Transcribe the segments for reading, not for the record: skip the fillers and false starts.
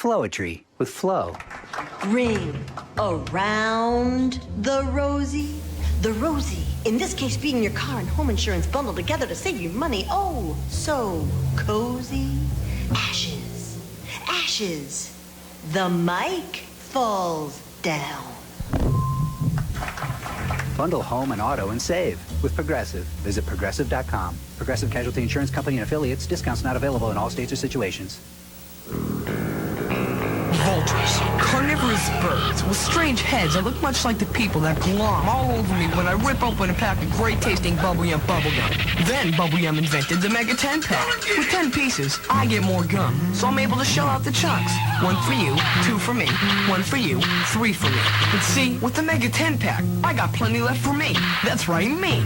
Flowetry with Flo. Ring around the rosy. The rosy, in this case being your car and home insurance bundled together to save you money. Oh, so cozy. Ashes. Ashes. The mic falls down. Bundle home and auto and save with Progressive. Visit Progressive.com. Progressive Casualty Insurance Company and Affiliates. Discounts not available in all states or situations. Vultures, carnivorous birds with strange heads that look much like the people that glom all over me when I rip open a pack of great-tasting Bubble Yum bubblegum. Then Bubble Yum invented the Mega 10 pack. With 10 pieces, I get more gum, so I'm able to shell out the chunks. 1 for you, 2 for me, 1 for you, 3 for me. But see, with the Mega 10 pack, I got plenty left for me. That's right, me.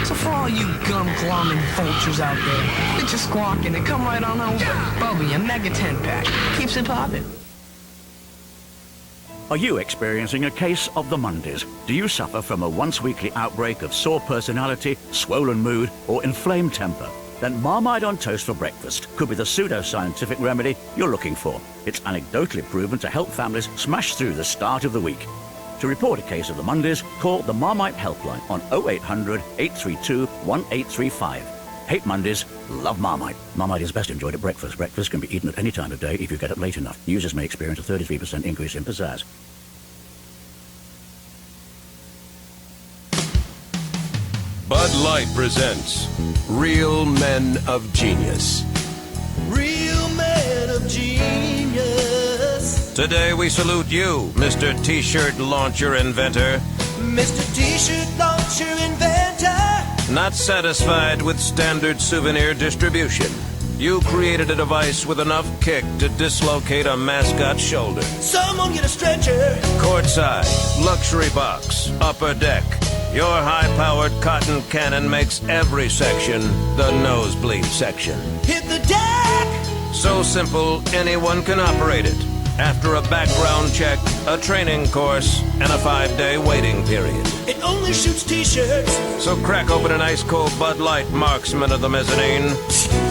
So for all you gum-glomming vultures out there, quit your squawking and come right on over. Bubble Yum Mega 10 pack keeps it poppin'. Are you experiencing a case of the Mondays? Do you suffer from a once-weekly outbreak of sore personality, swollen mood, or inflamed temper? Then Marmite on Toast for breakfast could be the pseudo-scientific remedy you're looking for. It's anecdotally proven to help families smash through the start of the week. To report a case of the Mondays, call the Marmite helpline on 0800 832 1835. Hate Mondays, love Marmite. Marmite is best enjoyed at breakfast. Breakfast can be eaten at any time of day if you get it late enough. Users may experience a 33% increase in pizzazz. Bud Light presents Real Men of Genius. Real Men of Genius. Today we salute you, Mr. T-shirt launcher inventor. Mr. T-shirt launcher inventor. Not satisfied with standard souvenir distribution, you created a device with enough kick to dislocate a mascot's shoulder. Someone get a stretcher. Courtside, luxury box, upper deck. Your high-powered cotton cannon makes every section the nosebleed section. Hit the deck. So simple, anyone can operate it. After a background check, a training course, and a 5-day waiting period. It only shoots T-shirts. So crack open an ice-cold Bud Light, marksman of the mezzanine,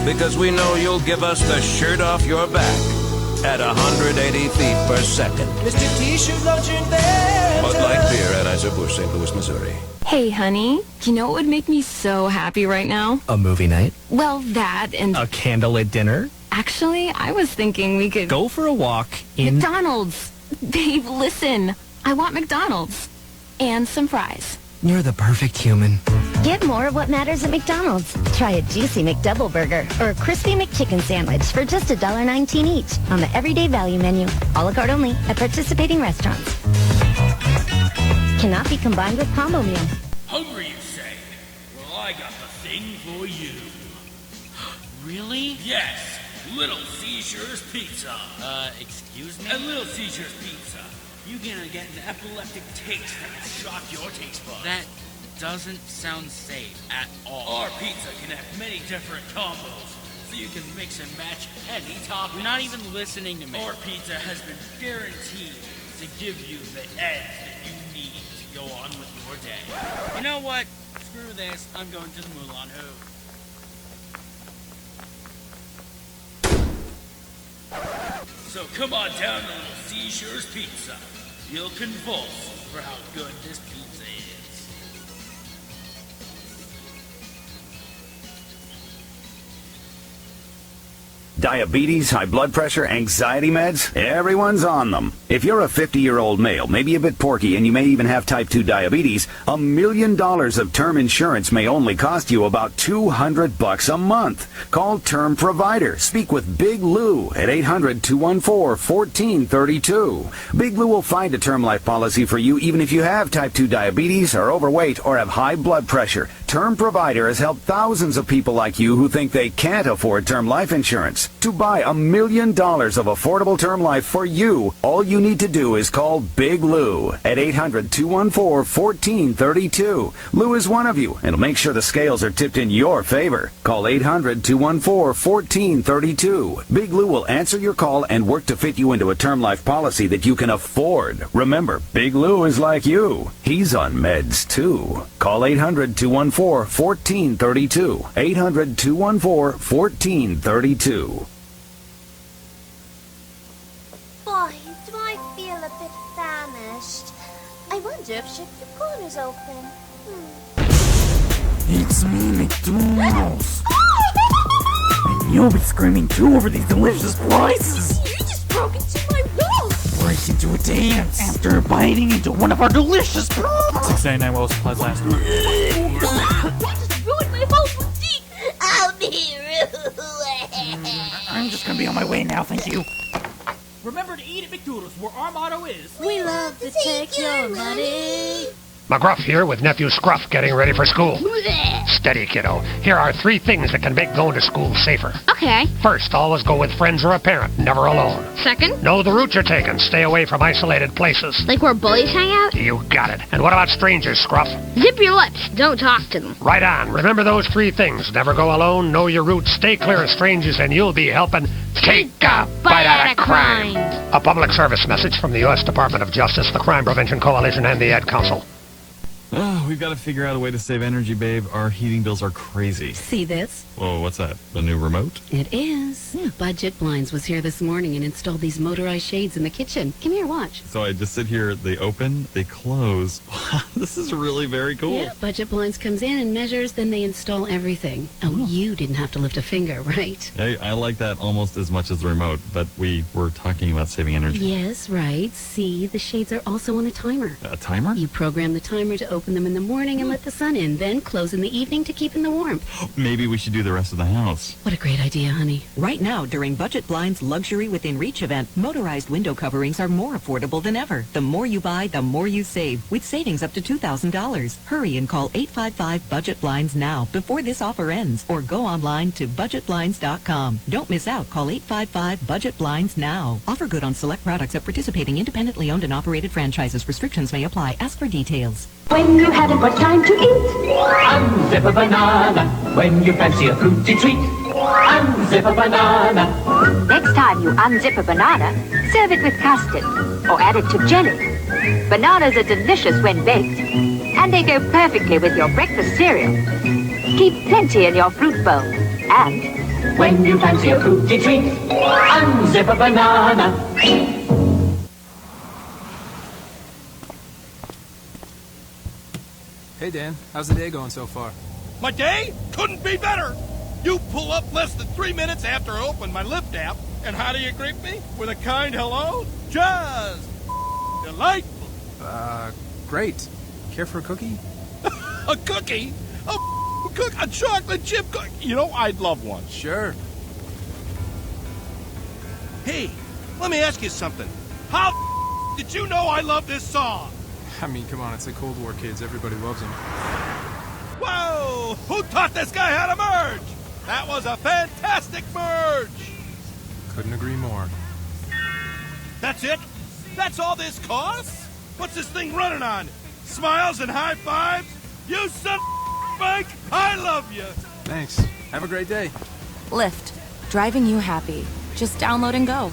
because we know you'll give us the shirt off your back at 180 feet per second. Mr. T-shirt launcher inventor. Bud Light beer, Anheuser-Busch, St. Louis, Missouri. Hey, honey, you know what would make me so happy right now? A movie night? Well, that and... A candlelit dinner? Actually, I was thinking we could... Go for a walk in... McDonald's! Babe, listen. I want McDonald's. And some fries. You're the perfect human. Get more of what matters at McDonald's. Try a juicy McDouble burger or a crispy McChicken sandwich for just $1.19 each on the Everyday Value menu. A la carte only at participating restaurants. Cannot be combined with combo meal. Hungry, you say? Well, I got the thing for you. Really? Yes. Little Caesar's Pizza. Excuse me? At Little Caesar's Pizza, you're gonna get an epileptic taste that will shock your taste buds. That doesn't sound safe at all. Our pizza can have many different combos, so you can mix and match any topping. You're not even listening to me. Our pizza has been guaranteed to give you the edge that you need to go on with your day. You know what? Screw this. I'm going to the Moulin Rouge. So come on down to Little Caesar's Pizza. You'll convulse for how good this pizza is. Diabetes, high blood pressure, anxiety meds, everyone's on them. If you're a 50-year-old male, maybe a bit porky, and you may even have type 2 diabetes, $1 million of term insurance may only cost you about $200 a month. Call Term Provider. Speak with Big Lou at 800-214-1432. Big Lou will find a term life policy for you even if you have type 2 diabetes, are overweight, or have high blood pressure. Term Provider has helped thousands of people like you who think they can't afford term life insurance. To buy $1 million of affordable term life for you, all you need to do is call Big Lou at 800-214-1432. Lou is one of you, and will make sure the scales are tipped in your favor. Call 800-214-1432. Big Lou will answer your call and work to fit you into a term life policy that you can afford. Remember, Big Lou is like you. He's on meds, too. Call 800-214-1432. 800-214-1432. Boy, do I feel a bit famished. I wonder if Chef Dupont is open. It's me, McDonald's. And you'll be screaming too over these delicious prices. You just broke into my room. Break into a dance after biting into one of our delicious products. 699 Wells supplies last week. That just ruined my whole boutique. I'll be ruined. I'm just gonna be on my way now, thank you. Remember to eat at McDonald's, where our motto is... We love to take your money. McGruff here with Nephew Scruff getting ready for school. Steady, kiddo. Here are 3 things that can make going to school safer. Okay. First, always go with friends or a parent, never alone. Second? Know the route you're taking. Stay away from isolated places. Like where bullies hang out? You got it. And what about strangers, Scruff? Zip your lips. Don't talk to them. Right on. Remember those 3 things. Never go alone, know your route, stay clear of strangers, and you'll be helping take a bite out of crime. A public service message from the U.S. Department of Justice, the Crime Prevention Coalition, and the Ad Council. Oh, we've got to figure out a way to save energy, babe. Our heating bills are crazy. See this? Whoa, what's that? The new remote? It is. Budget Blinds was here this morning and installed these motorized shades in the kitchen. Come here, watch. So I just sit here, they open, they close. This is really very cool. Yeah, Budget Blinds comes in and measures, then they install everything. Oh, you didn't have to lift a finger, right? Hey, I like that almost as much as the remote, but we were talking about saving energy. Yes, right. See, the shades are also on a timer. A timer? You program the timer to open them in the morning and let the sun in, then close in the evening to keep in the warmth. Maybe we should do the rest of the house. What a great idea, honey. Right now, during Budget Blind's Luxury Within Reach event, motorized window coverings are more affordable than ever. The more you buy, the more you save, with savings up to $2,000. Hurry and call 855-BUDGET-BLINDS now before this offer ends, or go online to budgetblinds.com. Don't miss out. Call 855-BUDGET-BLINDS now. Offer good on select products at participating independently owned and operated franchises. Restrictions may apply. Ask for details. When you haven't got time to eat, unzip a banana. When you fancy a fruity treat, unzip a banana. Next time you unzip a banana, serve it with custard or add it to jelly. Bananas are delicious when baked, and they go perfectly with your breakfast cereal. Keep plenty in your fruit bowl. And when you fancy a fruity treat, unzip a banana. Hey, Dan. How's the day going so far? My day couldn't be better. You pull up less than 3 minutes after I open my Lyft app, and how do you greet me? With a kind hello? Just delightful. Great. Care for a cookie? A cookie? A chocolate chip cookie? You know, I'd love one. Sure. Hey, let me ask you something. How did you know I love this song? I mean, come on, it's the Cold War kids. Everybody loves them. Whoa! Who taught this guy how to merge? That was a fantastic merge! Couldn't agree more. That's it? That's all this costs? What's this thing running on? Smiles and high fives? You son of Mike, I love you! Thanks. Have a great day. Lyft. Driving you happy. Just download and go.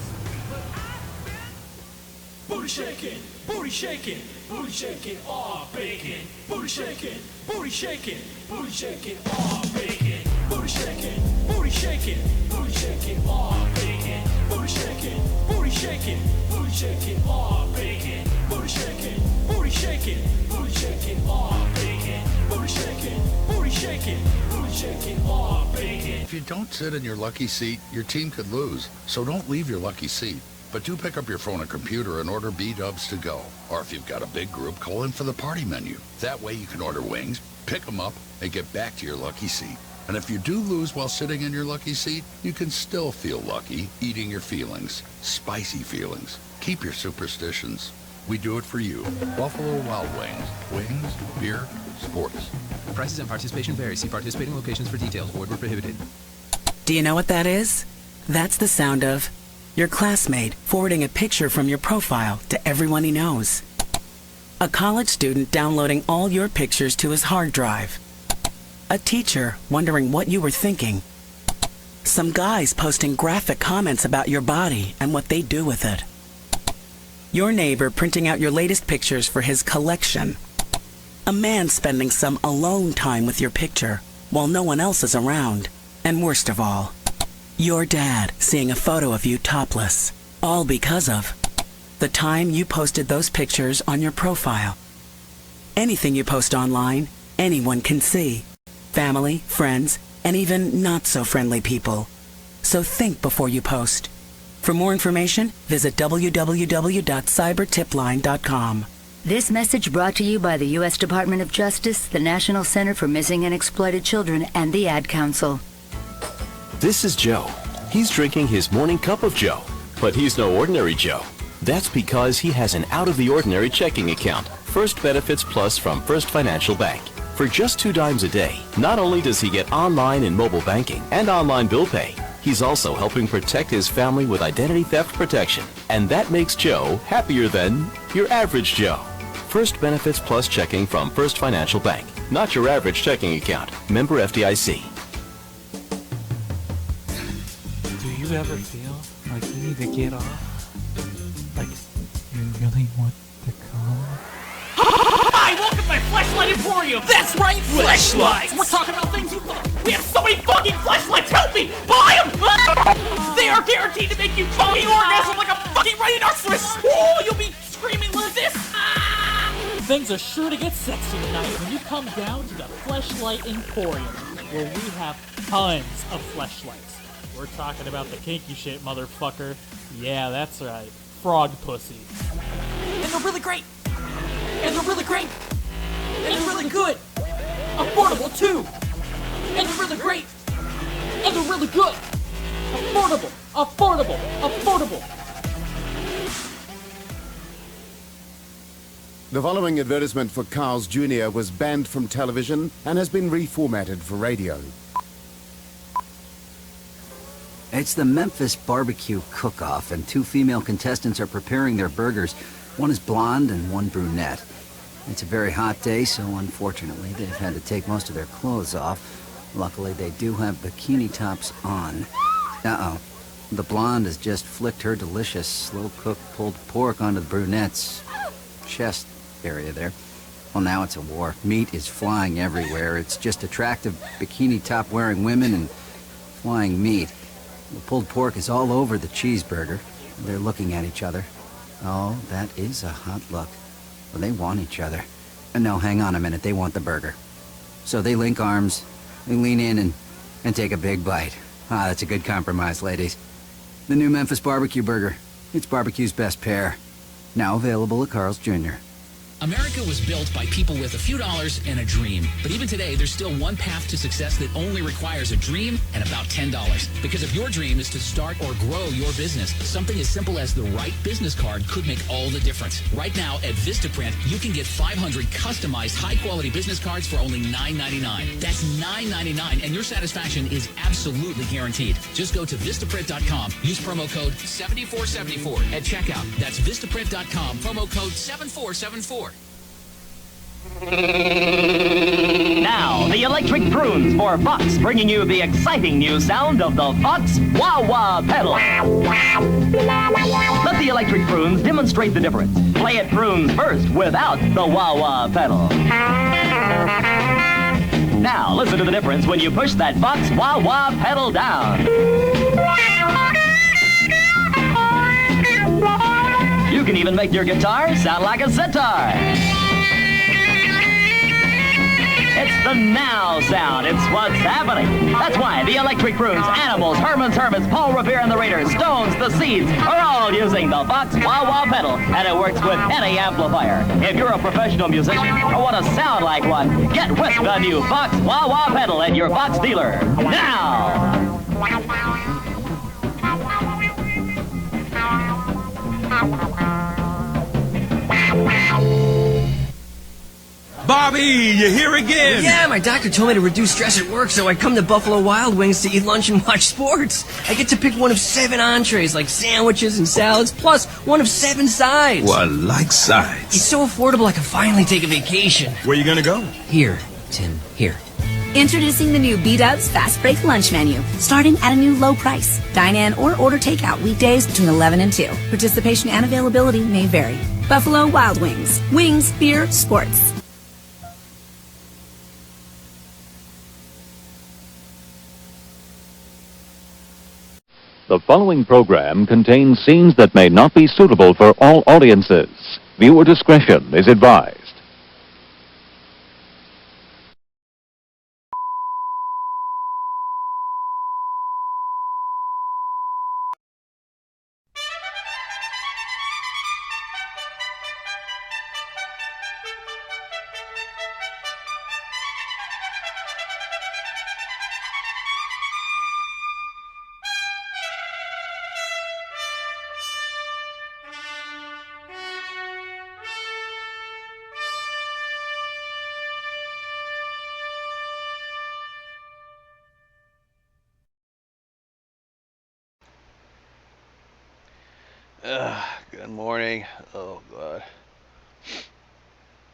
Booty shaking, booty shaking, booty shaking, aw, bacon. Booty shaking, booty shaking, booty shaking, aw, bacon. Booty shaking, booty shaking, booty shaking, aw, bacon. Booty shaking, booty shaking, booty shaking, aw, bacon. Booty shaking, booty shaking, booty shaking, aw, bacon. Booty shaking, booty shaking, booty shaking, aw, bacon. If you don't sit in your lucky seat, your team could lose. So don't leave your lucky seat. But do pick up your phone or computer and order B-dubs to go. Or if you've got a big group, call in for the party menu. That way you can order wings, pick them up, and get back to your lucky seat. And if you do lose while sitting in your lucky seat, you can still feel lucky eating your feelings. Spicy feelings. Keep your superstitions. We do it for you. Buffalo Wild Wings. Wings, beer, sports. Prices and participation vary. See participating locations for details. Void where prohibited. Do you know what that is? That's the sound of your classmate forwarding a picture from your profile to everyone he knows. A college student downloading all your pictures to his hard drive. A teacher wondering what you were thinking. Some guys posting graphic comments about your body and what they do with it. Your neighbor printing out your latest pictures for his collection. A man spending some alone time with your picture while no one else is around. And worst of all, your dad seeing a photo of you topless. All because of the time you posted those pictures on your profile. Anything you post online, anyone can see. Family, friends, and even not-so-friendly people. So think before you post. For more information, visit www.cybertipline.com. This message brought to you by the U.S. Department of Justice, the National Center for Missing and Exploited Children, and the Ad Council. This is Joe. He's drinking his morning cup of Joe, but he's no ordinary Joe. That's because he has an out-of-the-ordinary checking account, First Benefits Plus from First Financial Bank. For just 2 dimes a day, not only does he get online and mobile banking and online bill pay, he's also helping protect his family with identity theft protection. And that makes Joe happier than your average Joe. First Benefits Plus checking from First Financial Bank. Not your average checking account. Member FDIC. Do you ever feel like you need to get off? Like you really want to come? Hi, welcome to my Fleshlight Emporium! That's right, Fleshlights! We're talking about things you love! We have so many fucking Fleshlights! Help me! Buy them! They are guaranteed to make you fucking orgasm like a fucking rhinoceros! Oh, you'll be screaming like this! Things are sure to get sexy tonight when you come down to the Fleshlight Emporium, where we have tons of Fleshlights. We're talking about the kinky shit, motherfucker. Yeah, that's right. Frog pussy. And they're really great! And they're really great! And they're really good! Affordable, too! And they're really great! And they're really good! Affordable! Affordable! Affordable! The following advertisement for Carl's Jr. was banned from television and has been reformatted for radio. It's the Memphis Barbecue Cook-Off, and 2 female contestants are preparing their burgers. One is blonde and one brunette. It's a very hot day, so unfortunately they've had to take most of their clothes off. Luckily, they do have bikini tops on. Uh-oh. The blonde has just flicked her delicious, slow-cooked pulled pork onto the brunette's chest area there. Well, now it's a war. Meat is flying everywhere. It's just attractive bikini top wearing women and flying meat. The pulled pork is all over the cheeseburger. They're looking at each other. Oh, that is a hot look. Well, they want each other. No, hang on a minute. They want the burger. So they link arms, they lean in and take a big bite. Ah, that's a good compromise, ladies. The new Memphis Barbecue Burger. It's barbecue's best pair. Now available at Carl's Jr. America was built by people with a few dollars and a dream. But even today, there's still one path to success that only requires a dream and about $10. Because if your dream is to start or grow your business, something as simple as the right business card could make all the difference. Right now at Vistaprint, you can get 500 customized high-quality business cards for only $9.99. That's $9.99, and your satisfaction is absolutely guaranteed. Just go to Vistaprint.com, use promo code 7474 at checkout. That's Vistaprint.com, promo code 7474. Now, the electric prunes for Fox, bringing you the exciting new sound of the Fox Wah-Wah pedal. Let the electric prunes demonstrate the difference. Play it prunes first without the Wah-Wah pedal. Now, listen to the difference when you push that Fox Wah-Wah pedal down. You can even make your guitar sound like a sitar. It's the now sound. It's what's happening. That's why the Electric Prunes, Animals, Herman's Hermits, Paul Revere and the Raiders, Stones, the Seeds are all using the Fox Wah-Wah pedal, and it works with any amplifier. If you're a professional musician or want to sound like one, get with the new Fox Wah-Wah pedal at your Fox dealer. Now! Bobby, you here again? Yeah, my doctor told me to reduce stress at work, so I come to Buffalo Wild Wings to eat lunch and watch sports. I get to pick one of 7 entrees, like sandwiches and salads, plus one of 7 sides. Well, I like sides. It's so affordable I can finally take a vacation. Where you gonna go? Here, Tim, here. Introducing the new B-Dubs Fast Break Lunch Menu, starting at a new low price. Dine in or order takeout weekdays between 11 and 2. Participation and availability may vary. Buffalo Wild Wings. Wings, beer, sports. The following program contains scenes that may not be suitable for all audiences. Viewer discretion is advised. Good morning. Oh god.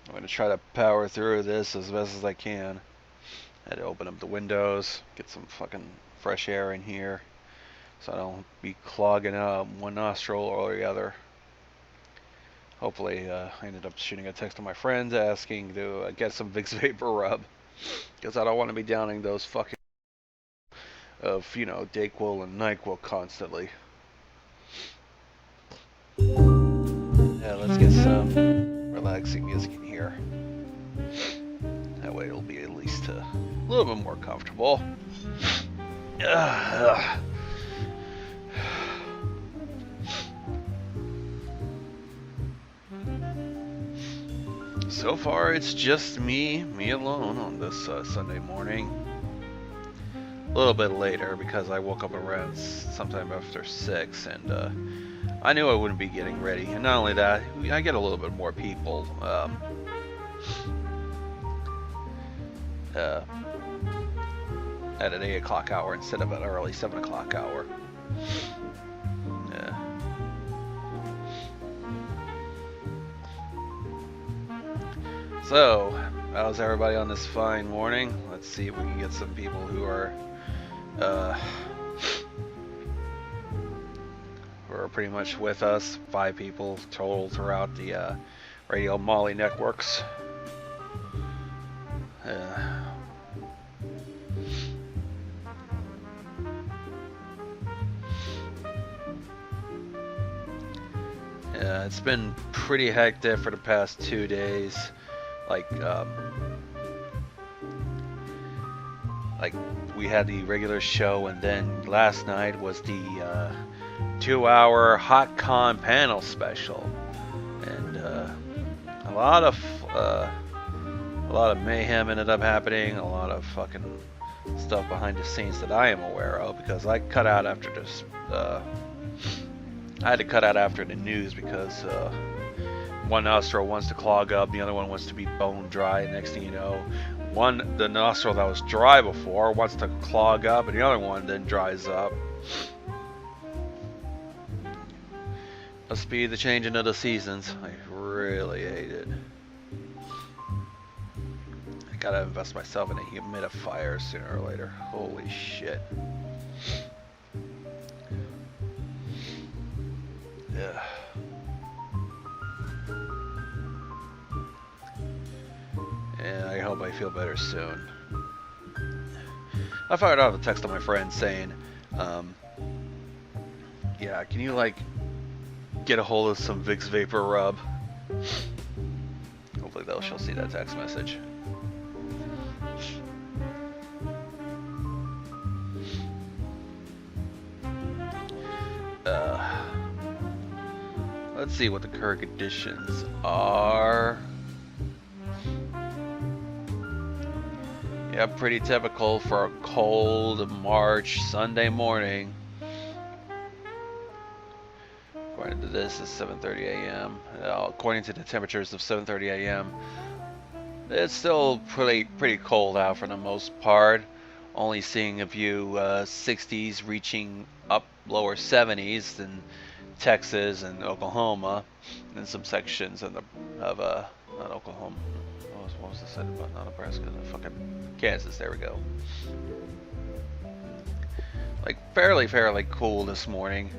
I'm gonna try to power through this as best as I can. Had to open up the windows, get some fucking fresh air in here, so I don't be clogging up one nostril or the other. Hopefully, I ended up shooting a text to my friends asking to get some Vicks Vapor Rub, because I don't want to be downing those fucking of, you know, Dayquil and NyQuil constantly. Yeah, let's get some relaxing music in here. That way it'll be at least a little bit more comfortable. So far, it's just me alone on this Sunday morning. A little bit later because I woke up around sometime after 6 and I knew I wouldn't be getting ready, and not only that, I get a little bit more people at an 8 o'clock hour instead of an early 7 o'clock hour. So, how's everybody on this fine morning? Let's see if we can get some people who are pretty much with us. 5 people total throughout the Radio Molly networks. Yeah, it's been pretty hectic for the past 2 days. Like we had the regular show, and then last night was the 2-hour Hot Con panel special, and a lot of mayhem ended up happening. A lot of fucking stuff behind the scenes that I am aware of, because I cut out after this. I had to cut out after the news because one nostril wants to clog up, the other one wants to be bone dry. Next thing you know, the nostril that was dry before wants to clog up, and the other one then dries up. Must be the changing of the seasons. I really hate it. I gotta invest myself in a humidifier sooner or later. Holy shit. Yeah. And I hope I feel better soon. I fired off a text to my friend saying, yeah, can you like get a hold of some Vicks Vapor Rub? Hopefully she'll see that text message. Let's see what the current conditions are. Yeah, pretty typical for a cold March Sunday morning. According to this, it's 7:30 a.m. According to the temperatures of 7:30 a.m., it's still pretty cold out for the most part. Only seeing a few 60s reaching up lower 70s in Texas and Oklahoma, and some sections of not Oklahoma. What was I said about not Nebraska? Fucking Kansas. There we go. Like fairly cool this morning.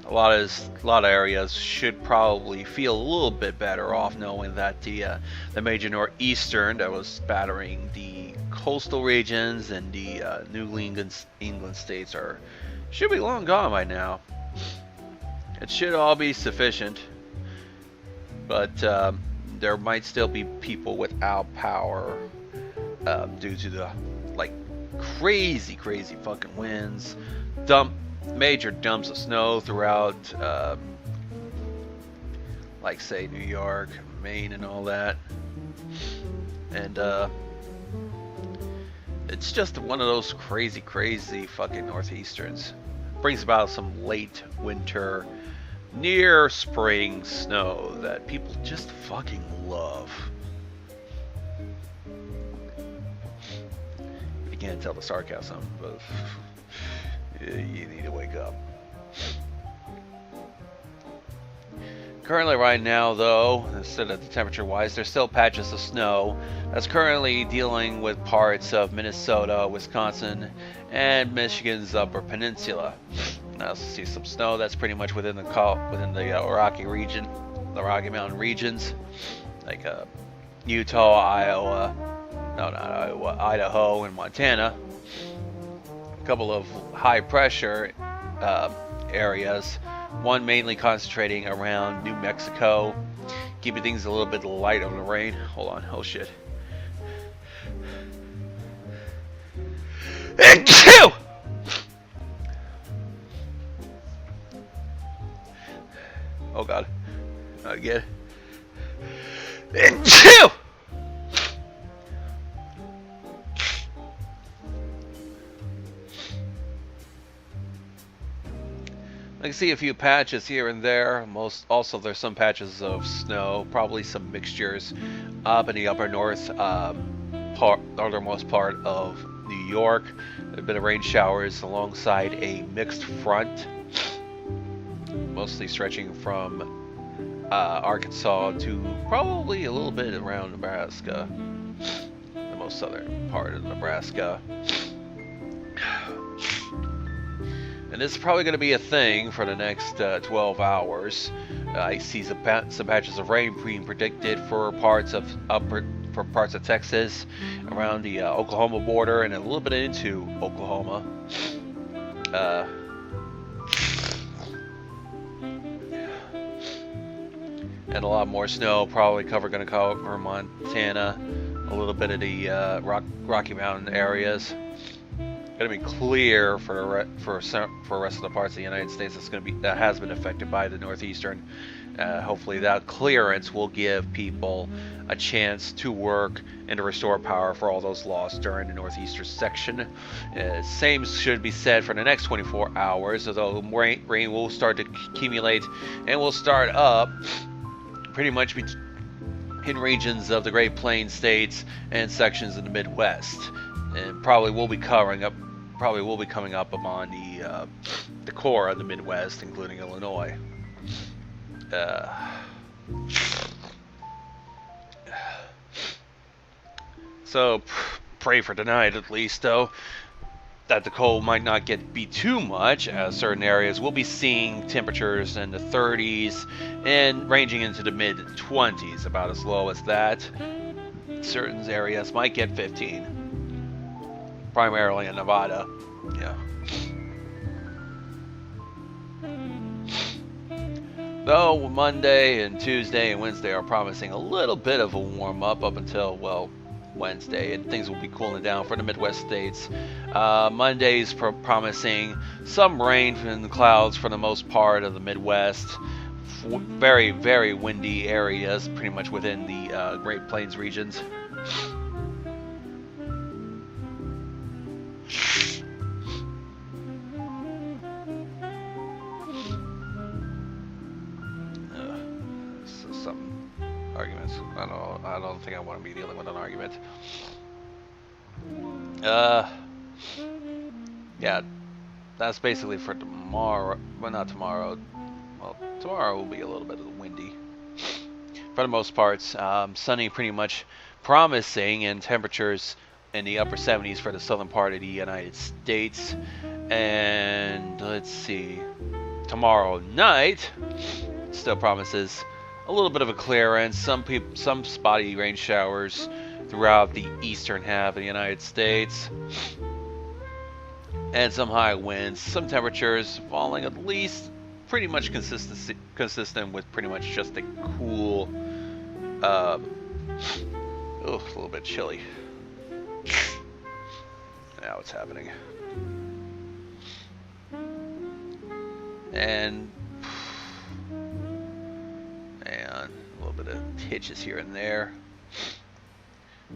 A lot of areas should probably feel a little bit better off knowing that the major northeastern that was battering the coastal regions and the New England states are should be long gone by now. It should all be sufficient, but there might still be people without power due to the like crazy fucking winds, major dumps of snow throughout, like say New York, Maine, and all that, and it's just one of those crazy fucking northeasterns. Brings about some late winter, near spring snow that people just fucking love. You can't tell the sarcasm, but you need to wake up. Currently right now though, instead of the temperature wise, there's still patches of snow that's currently dealing with parts of Minnesota, Wisconsin, and Michigan's Upper Peninsula. I also see some snow that's pretty much within the Rocky region, the Rocky Mountain regions, like Utah, Idaho, and Montana. A couple of high pressure areas. One mainly concentrating around New Mexico, keeping things a little bit light on the rain. Hold on, oh shit. Achoo! Oh god. Again. Achoo! I can see a few patches here and there. Also, there's some patches of snow, probably some mixtures up in the upper northernmost part of New York. A bit of rain showers alongside a mixed front, mostly stretching from Arkansas to probably a little bit around Nebraska, the most southern part of Nebraska. And this is probably going to be a thing for the next 12 hours. I see some patches of rain being predicted for parts of Texas, around the Oklahoma border, and a little bit into Oklahoma. And a lot more snow probably going to cover Montana, a little bit of the Rocky Mountain areas. Going to be clear for the rest of the parts of the United States that has been affected by the northeastern. Hopefully that clearance will give people a chance to work and to restore power for all those lost during the northeastern section. Same should be said for the next 24 hours, although rain will start to accumulate and will start up pretty much in regions of the Great Plains states and sections of the Midwest, and probably will be coming up upon the core of the Midwest, including Illinois. So pray for tonight, at least, though, that the cold might not be too much, as certain areas will be seeing temperatures in the 30s and ranging into the mid-20s, about as low as that. Certain areas might get 15, primarily in Nevada. Yeah. Though Monday and Tuesday and Wednesday are promising a little bit of a warm-up up until, well, Wednesday, and things will be cooling down for the Midwest states. Monday's promising some rain in the clouds for the most part of the Midwest. Very, very windy areas, pretty much within the Great Plains regions. Some arguments. I don't think I want to be dealing with an argument. Yeah, that's basically for tomorrow. Well, not tomorrow. Well, tomorrow will be a little bit windy. For the most parts, sunny pretty much promising, and temperatures in the upper 70s for the southern part of the United States. And let's see, tomorrow night still promises a little bit of a clearance. Some spotty rain showers throughout the eastern half of the United States. and some high winds, some temperatures falling at least pretty much consistent with pretty much just a cool, a little bit chilly. Now what's happening? And a little bit of hitches here and there.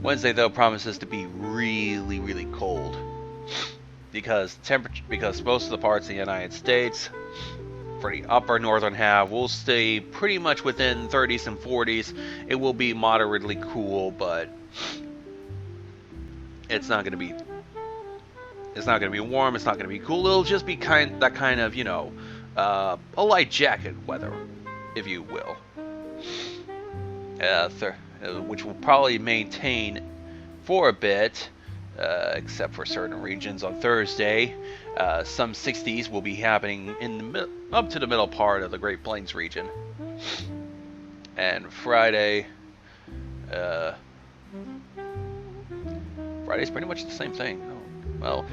Wednesday though promises to be really, really cold because most of the parts of the United States for the upper northern half will stay pretty much within 30s and 40s. It will be moderately cool, but it's not going to be warm. It's not going to be cool. It'll just be that kind of, you know, a light jacket weather, if you will. Which will probably maintain for a bit, except for certain regions on Thursday. Some 60s will be happening in up to the middle part of the Great Plains region. And Friday's pretty much the same thing. Well,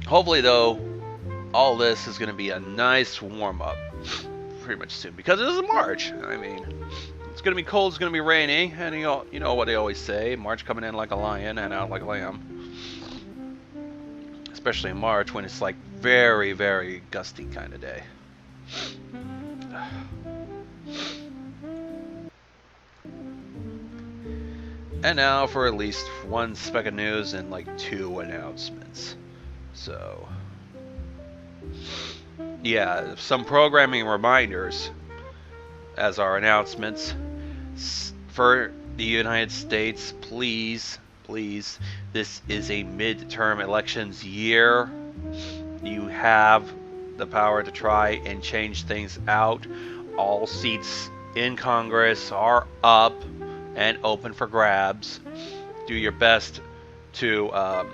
hopefully though, all this is going to be a nice warm-up pretty much soon, because it is March. I mean, it's going to be cold, it's going to be rainy, and you know what they always say, March coming in like a lion and out like a lamb. Especially in March when it's like very, very gusty kind of day. And now for at least one speck of news and like 2 announcements. So, yeah, some programming reminders as our announcements. For the United States, please, this is a midterm elections year. You have the power to try and change things out. All seats in Congress are up and open for grabs. Do your best to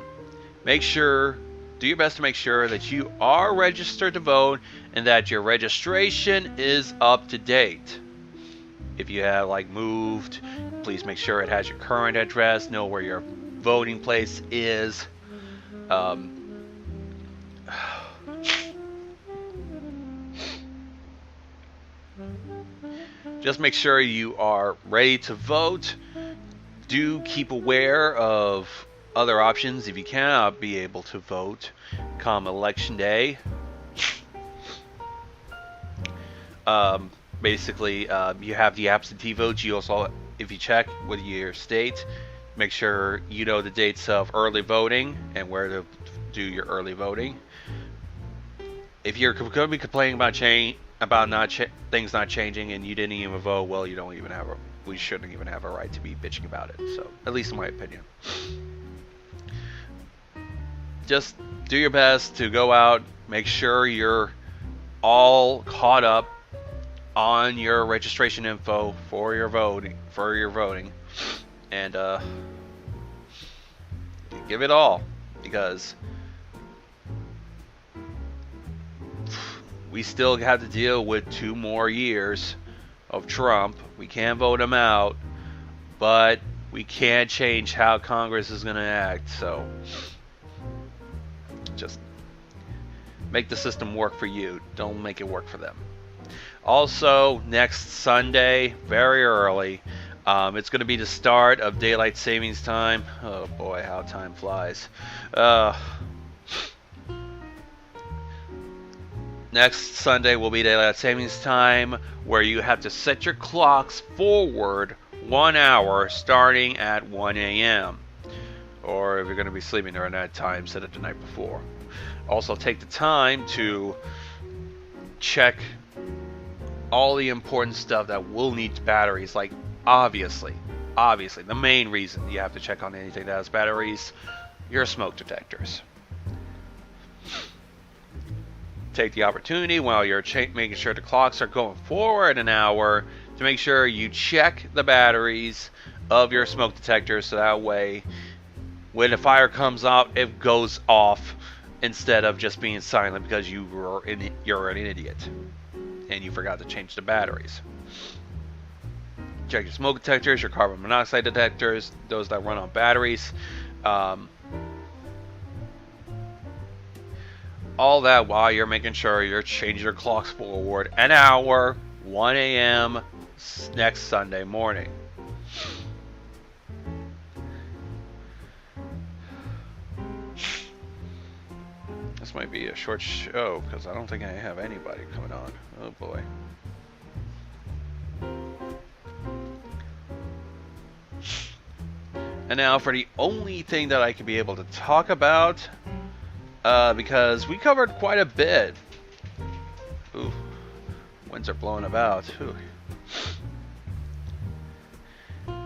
make sure that you are registered to vote and that your registration is up to date. If you have like moved, please make sure it has your current address, know where your voting place is. Just make sure you are ready to vote. Do keep aware of other options if you cannot be able to vote come election day. Basically, you have the absentee votes. You also, if you check with your state, make sure you know the dates of early voting and where to do your early voting. If you're going to be complaining about things not changing and you didn't even vote, well, we shouldn't even have a right to be bitching about it. So, at least in my opinion. Just do your best to go out, make sure you're all caught up on your registration info for your voting, and give it all, because we still have to deal with 2 more years of Trump. We can't vote him out, but we can't change how Congress is going to act. So just make the system work for you. Don't make it work for them. Also, next Sunday, very early, it's going to be the start of Daylight Savings Time. Oh boy, how time flies. Next Sunday will be Daylight Savings Time, where you have to set your clocks forward 1 hour starting at 1 a.m. Or if you're going to be sleeping during that time, set it the night before. Also, take the time to check all the important stuff that will need batteries. Like, obviously, the main reason you have to check on anything that has batteries, your smoke detectors. Take the opportunity while you're making sure the clocks are going forward an hour to make sure you check the batteries of your smoke detectors, so that way when the fire comes out, it goes off instead of just being silent because you're an idiot and you forgot to change the batteries. Check your smoke detectors, your carbon monoxide detectors, those that run on batteries. all that while you're making sure you're changing your clocks forward an hour, 1 a.m. next Sunday morning. This might be a short show because I don't think I have anybody coming on. Oh boy. And now for the only thing that I could be able to talk about, because we covered quite a bit. Ooh, winds are blowing about. Ooh.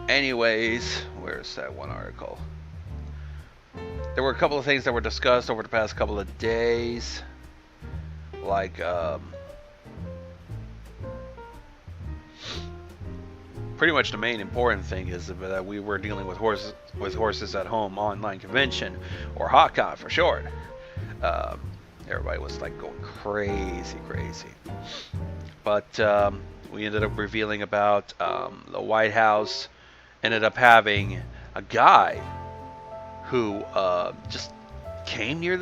Anyways, where's that one article? There were a couple of things that were discussed over the past couple of days, like pretty much the main important thing is that we were dealing with horses at home online convention, or HotCon for short. Everybody was like going crazy. But we ended up revealing about the White House ended up having a guy who just came near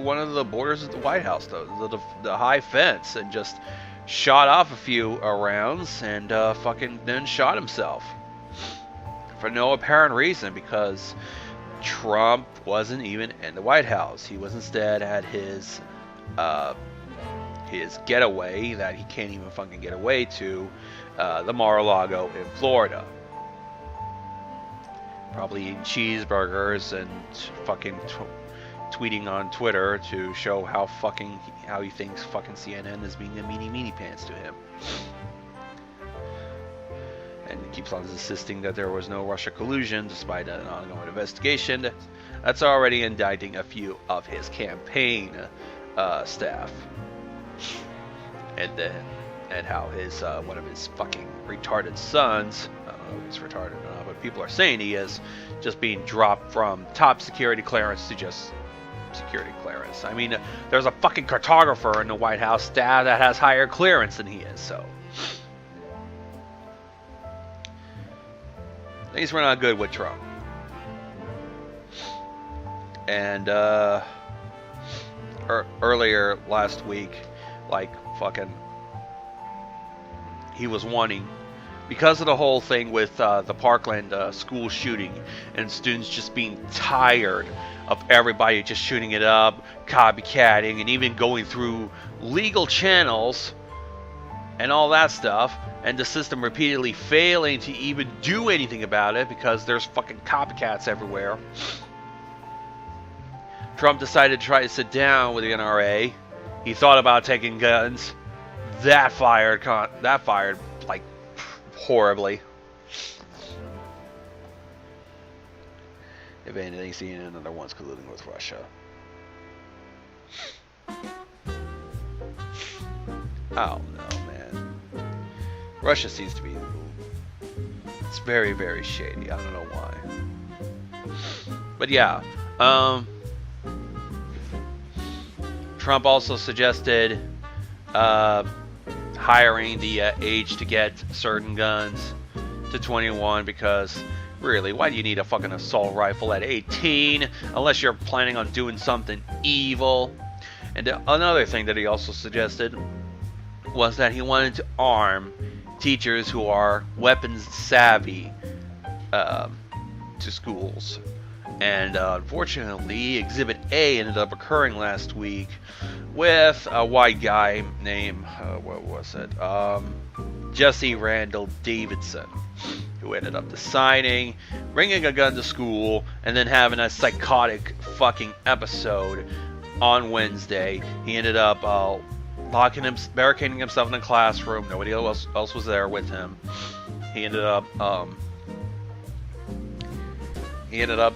one of the borders of the White House, the high fence, and just shot off a few rounds and fucking then shot himself for no apparent reason, because Trump wasn't even in the White House. He was instead at his getaway that he can't even fucking get away to, the Mar-a-Lago in Florida. Probably eating cheeseburgers and fucking tweeting on Twitter to show how he thinks fucking CNN is being a meanie pants to him. And he keeps on insisting that there was no Russia collusion despite an ongoing investigation that's already indicting a few of his campaign staff. And how his one of his fucking retarded sons, I don't know if he's retarded or not, but people are saying he is, just being dropped from top security clearance to just security clearance. I mean, there's a fucking cartographer in the White House staff that has higher clearance than he is, so things were not good with Trump. And earlier last week, like fucking, he was wanting, because of the whole thing with the Parkland school shooting and students just being tired of everybody just shooting it up, copycatting, and even going through legal channels and all that stuff, and the system repeatedly failing to even do anything about it because there's fucking copycats everywhere. Trump decided to try to sit down with the NRA. He thought about taking guns. That fired like horribly. If anything, CNN and other ones colluding with Russia. Oh no, man. Russia seems to be, it's very, very shady. I don't know why. But yeah, Trump also suggested hiring the age to get certain guns to 21, because really, why do you need a fucking assault rifle at 18 unless you're planning on doing something evil? And another thing that he also suggested was that he wanted to arm teachers who are weapons savvy to schools. And unfortunately, Exhibit A ended up occurring last week with a white guy named, what was it? Jesse Randall Davidson, who ended up deciding, bringing a gun to school, and then having a psychotic fucking episode on Wednesday. He ended up barricading himself in a classroom. Nobody else was there with him. He ended up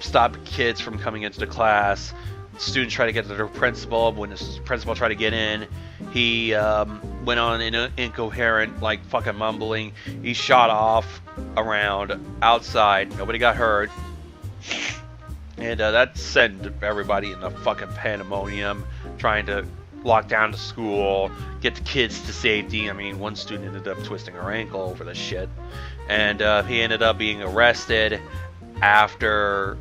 stopping kids from coming into the class. Students tried to get to their principal. When the principal tried to get in, he went on in an incoherent, like fucking mumbling. He shot off around outside. Nobody got hurt. And that sent everybody in the fucking pandemonium, trying to lock down the school, get the kids to safety. I mean, one student ended up twisting her ankle over the shit. And he ended up being arrested after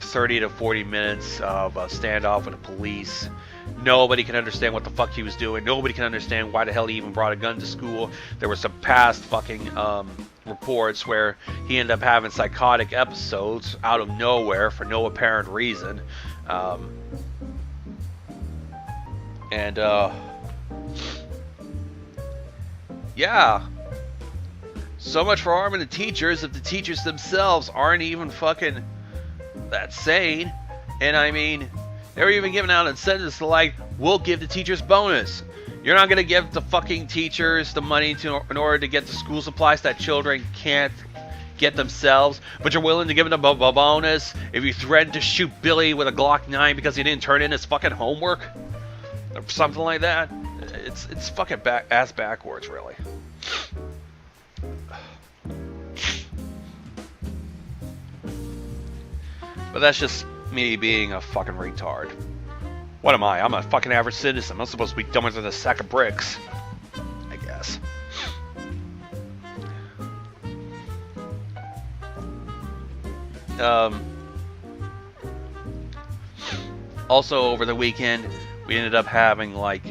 30 to 40 minutes of a standoff with the police. Nobody can understand what the fuck he was doing. Nobody can understand why the hell he even brought a gun to school. There were some past fucking reports where he ended up having psychotic episodes out of nowhere for no apparent reason. Yeah. So much for arming the teachers if the teachers themselves aren't even fucking that sane. And I mean, they were even giving out incentives to like, we'll give the teachers bonus. You're not going to give the fucking teachers the money in order to get the school supplies that children can't get themselves, but you're willing to give them a bonus if you threaten to shoot Billy with a Glock 9 because he didn't turn in his fucking homework? Or something like that. It's fucking ass backwards, really. But that's just me being a fucking retard. What am I? I'm a fucking average citizen. I'm supposed to be dumber than a sack of bricks, I guess. Also, over the weekend, we ended up having like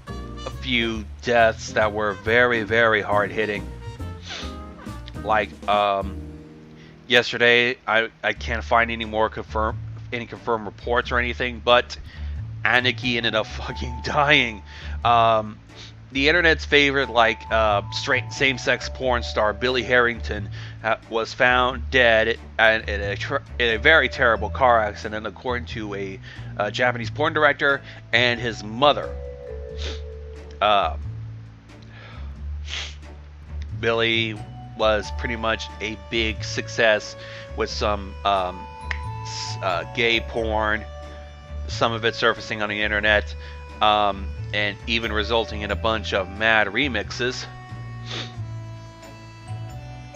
a few deaths that were very, very hard hitting. Like yesterday, I can't find any more confirmed reports or anything, but Anarchy ended up fucking dying. The internet's favorite, like, straight same-sex porn star Billy Harrington was found dead in a very terrible car accident, according to a Japanese porn director and his mother. Billy was pretty much a big success with some gay porn, some of it surfacing on the internet, and even resulting in a bunch of mad remixes.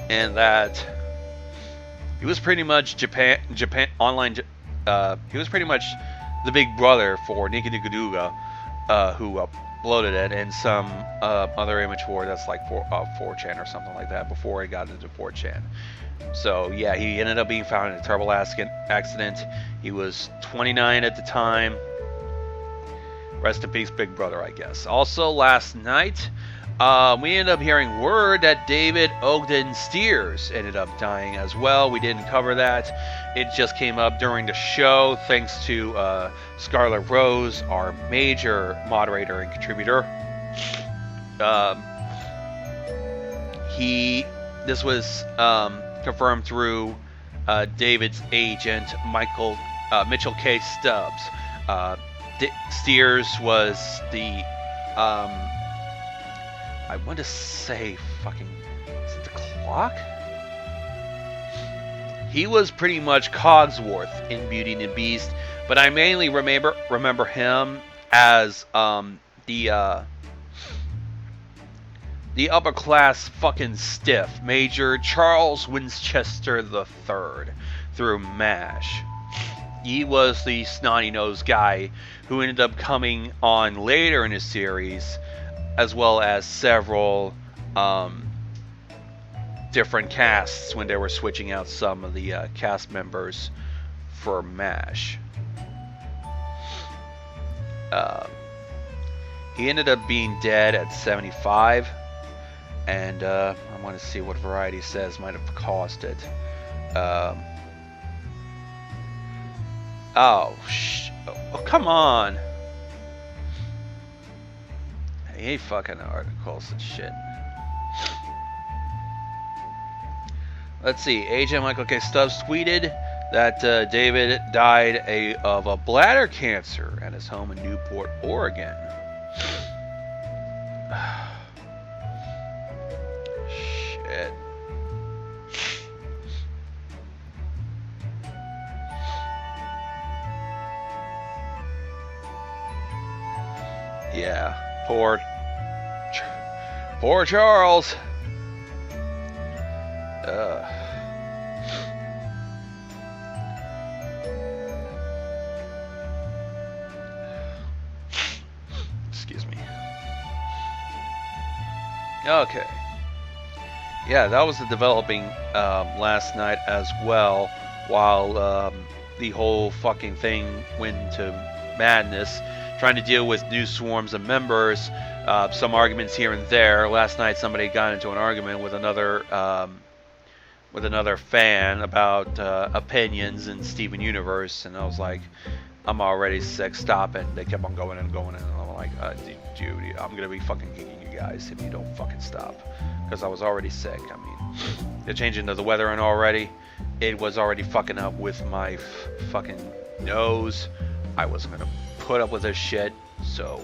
And that he was pretty much Japan online. He was pretty much the big brother for Nika Duga, who uploaded it, and some other image for that's like 4chan or something like that before it got into 4chan. So yeah, he ended up being found in a terrible accident. He was 29 at the time. Rest in peace, big brother, I guess. Also, last night, we ended up hearing word that David Ogden Steers ended up dying as well. We didn't cover that. It just came up during the show, thanks to Scarlett Rose, our major moderator and contributor. This was confirmed through David's agent, Mitchell K. Stubbs. Steers was the, I want to say fucking, is it the Clock? He was pretty much Cogsworth in Beauty and the Beast, but I mainly remember him as the upper class fucking stiff, Major Charles Winchester III through MASH. He was the snotty-nosed guy who ended up coming on later in the series, as well as several different casts when they were switching out some of the cast members for MASH. He ended up being dead at 75, and I want to see what Variety says might have caused it. Oh, come on. I hate fucking articles and shit. Let's see. Agent Michael K. Stubbs tweeted that David died of a bladder cancer at his home in Newport, Oregon. Shit. Yeah, poor Charles. Excuse me. Okay. Yeah, that was the developing last night as well, while the whole fucking thing went into madness. trying to deal with new swarms of members, some arguments here and there. Last night somebody got into an argument with another fan about opinions in Steven Universe, and I was like, I'm already sick, stop it. They kept on going and going, and I'm like, dude, I'm going to be fucking kicking you guys if you don't fucking stop. Because I was already sick. I mean, they're changing to the weather and already. It was already fucking up with my fucking nose. I wasn't going to put up with this shit, so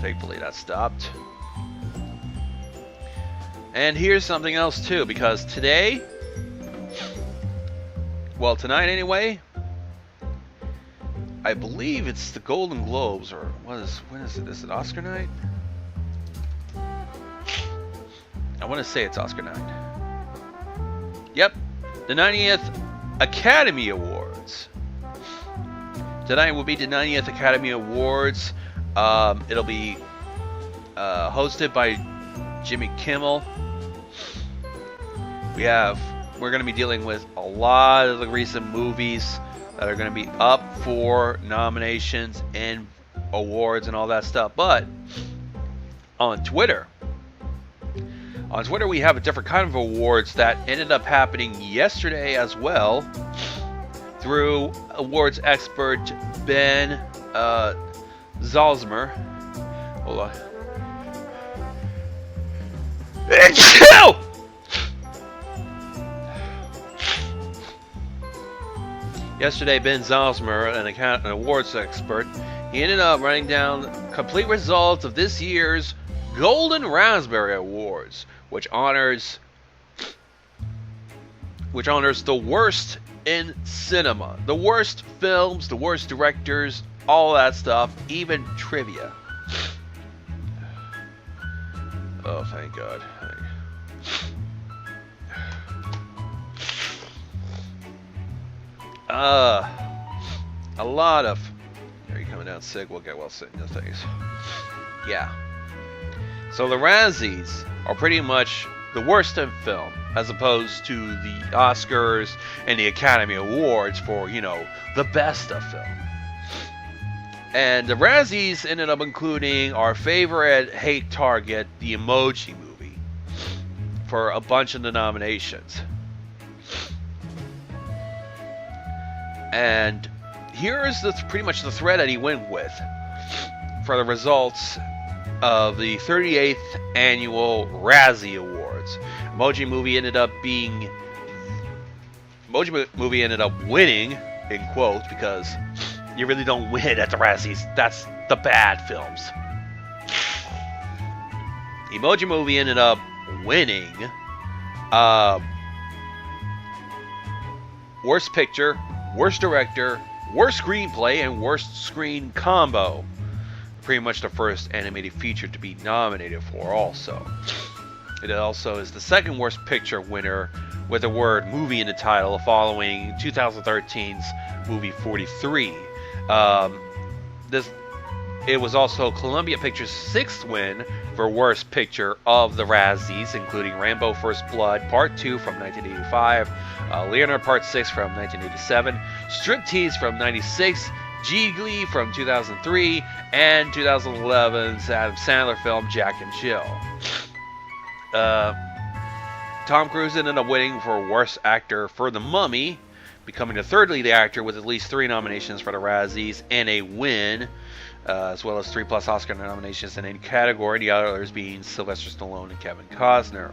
thankfully that stopped. And here's something else too, because today, well, tonight anyway, I believe it's the Golden Globes, or when is it? Is it Oscar night? I want to say it's Oscar night. Yep, the 90th Academy Awards. Tonight will be the 90th Academy Awards. It'll be hosted by Jimmy Kimmel. We're going to be dealing with a lot of the recent movies that are going to be up for nominations and awards and all that stuff. But on Twitter we have a different kind of awards that ended up happening yesterday as well, through awards expert Ben Zalzmer. Hold on. Yesterday, Ben Zalzmer, an awards expert, he ended up writing down complete results of this year's Golden Raspberry Awards, which honors the worst in cinema, the worst films, the worst directors, all that stuff, even trivia. Oh, thank God. A lot of... Are you coming down sick? We'll get well sick in the things. Yeah. So the Razzies are pretty much the worst in film, as opposed to the Oscars and the Academy Awards for, you know, the best of film. And the Razzies ended up including our favorite hate target, the Emoji Movie, for a bunch of the nominations. And here's pretty much the thread that he went with for the results of the 38th annual Razzie Awards. Emoji Movie ended up winning, in quotes, because you really don't win at the Razzies. That's the bad films. Emoji Movie ended up winning Worst Picture, Worst Director, Worst Screenplay, and Worst Screen Combo. Pretty much the first animated feature to be nominated for also. It also is the second Worst Picture winner with the word movie in the title, following 2013's movie 43. It was also Columbia Pictures' sixth win for Worst Picture of the Razzies, including Rambo First Blood Part 2 from 1985, Leonard Part 6 from 1987, Striptease from 96, Gigli from 2003, and 2011's Adam Sandler film Jack and Jill. Tom Cruise ended up winning for Worst Actor for The Mummy, becoming the third lead actor with at least 3 nominations for the Razzies and a win, as well as 3+ Oscar nominations in any category, the others being Sylvester Stallone and Kevin Costner.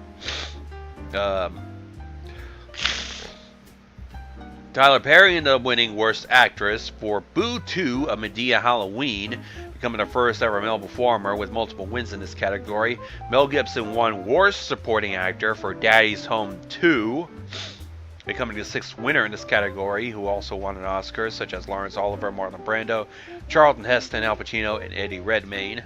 Tyler Perry ended up winning Worst Actress for Boo 2, A Medea Halloween, becoming the first ever male performer with multiple wins in this category. Mel Gibson won Worst Supporting Actor for Daddy's Home 2, becoming the 6th winner in this category, who also won an Oscar, such as Lawrence Oliver, Marlon Brando, Charlton Heston, Al Pacino, and Eddie Redmayne.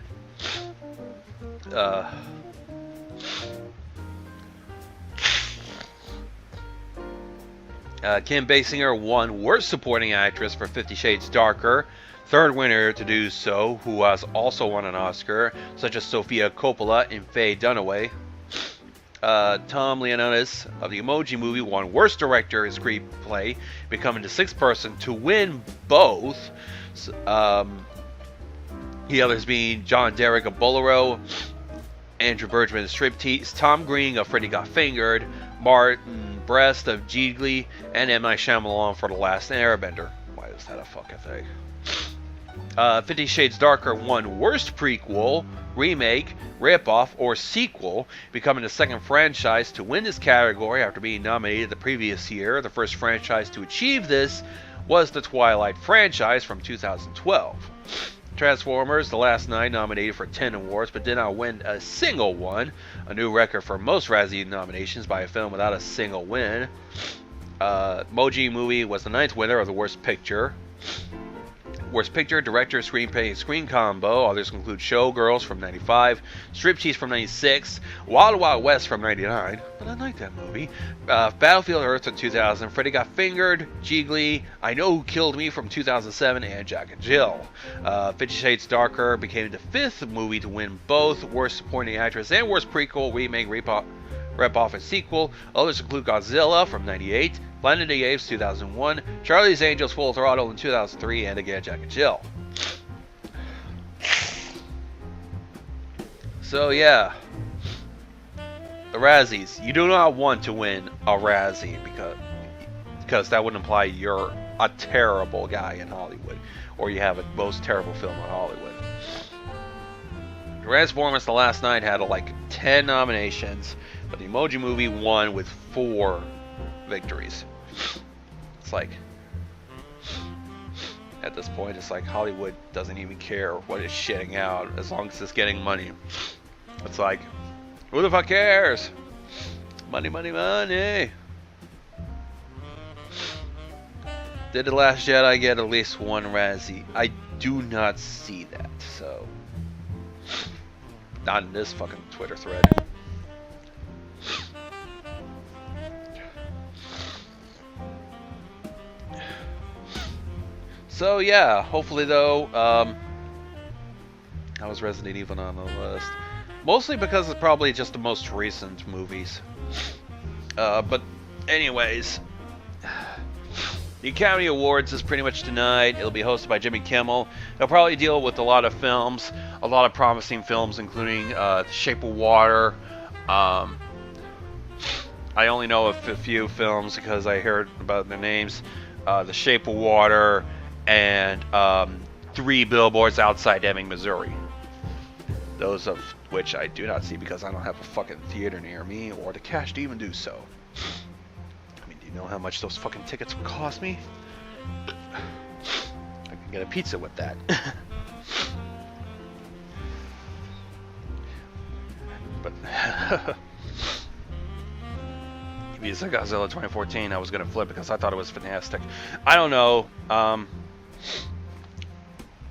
Kim Basinger won Worst Supporting Actress for 50 Shades Darker, third winner to do so, who has also won an Oscar, such as Sofia Coppola and Faye Dunaway. Tom Leonis of the Emoji Movie won Worst Director in Screenplay, becoming the 6th person to win both. The others being John Derek of Bolero, Andrew Bergman of Striptease, Tom Green of Freddy Got Fingered, Martin Brest of Gigli, and M. Night Shyamalan for The Last Airbender. Why is that a fucking thing? 50 Shades Darker won Worst Prequel, Remake, Ripoff, or Sequel, becoming the 2nd franchise to win this category after being nominated the previous year. The first franchise to achieve this was the Twilight franchise from 2012. Transformers: The Last Night nominated for 10 awards but did not win a single one, a new record for most Razzie nominations by a film without a single win. Emoji Movie was the 9th winner of the Worst Picture. Worst Picture, Director, Screenplay, and Screen Combo. Others include Showgirls from 95, Striptease from 96, Wild Wild West from 99, but I like that movie, Battlefield Earth in 2000, Freddy Got Fingered, Gigli, I Know Who Killed Me from 2007, and Jack and Jill. 50 Shades Darker became the 5th movie to win both Worst Supporting Actress and Worst Prequel, Remake, Rip-Off, and Sequel. Others include Godzilla from 98, Planet of the Apes 2001, Charlie's Angels Full Throttle in 2003, and again Jack and Jill. So yeah, the Razzies. You do not want to win a Razzie because that would imply you're a terrible guy in Hollywood, or you have a most terrible film in Hollywood. Transformers: The Last Night had like 10 nominations, but the Emoji Movie won with 4 victories. It's like, at this point, it's like Hollywood doesn't even care what it's shitting out as long as it's getting money. It's like, who the fuck cares? Money, money, money. Did The Last Jedi get at least 1 Razzie? I do not see that, so not in this fucking Twitter thread. So yeah, hopefully though, how was Resident Evil on the list? Mostly because it's probably just the most recent movies. But anyways, the Academy Awards is pretty much tonight. It'll be hosted by Jimmy Kimmel. It'll probably deal with a lot of films, a lot of promising films, including The Shape of Water. I only know of a few films because I heard about their names. The Shape of Water, and 3 Billboards Outside Ebbing, Missouri. Those of which I do not see because I don't have a fucking theater near me or the cash to even do so. I mean, do you know how much those fucking tickets would cost me? I can get a pizza with that. But if you said Godzilla 2014, I was gonna flip because I thought it was fantastic. I don't know.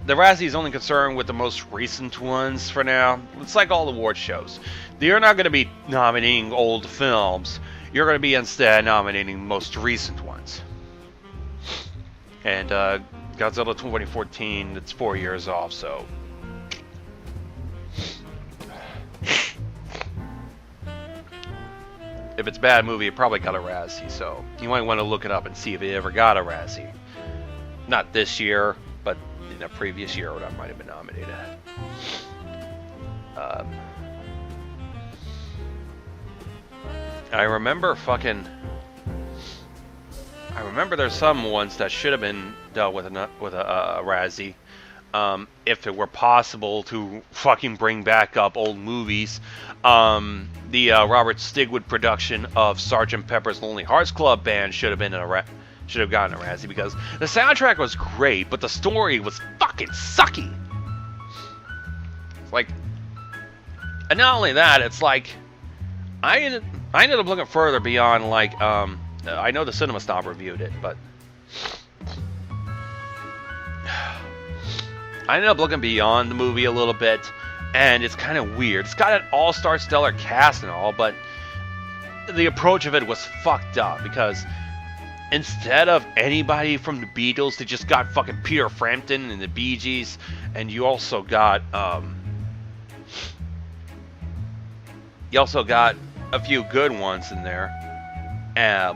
The Razzie is only concerned with the most recent ones for now. It's like all award shows. You're not going to be nominating old films. You're going to be instead nominating most recent ones. And Godzilla 2014, it's 4 years off, so. If it's a bad movie, it probably got a Razzie, so you might want to look it up and see if it ever got a Razzie. Not this year, but in a previous year when I might have been nominated. I remember there's some ones that should have been dealt with a Razzie. If it were possible to fucking bring back up old movies. The Robert Stigwood production of Sgt. Pepper's Lonely Hearts Club Band should have gotten a Razzie because the soundtrack was great, but the story was fucking sucky. It's like, and not only that, it's like I ended up looking further beyond like I know the Cinema Snob reviewed it, but I ended up looking beyond the movie a little bit, and it's kind of weird. It's got an all-star stellar cast and all, but the approach of it was fucked up because instead of anybody from the Beatles, they just got fucking Peter Frampton and the Bee Gees, and you also got a few good ones in there,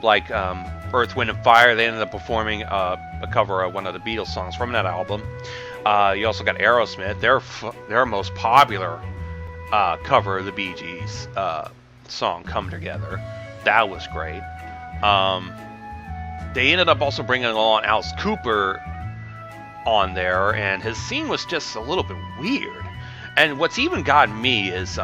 like Earth, Wind, and Fire. They ended up performing a cover of one of the Beatles songs from that album. You also got Aerosmith. Their most popular cover of the Bee Gees song, Come Together. That was great. They ended up also bringing along Alice Cooper on there, and his scene was just a little bit weird. And what's even gotten me is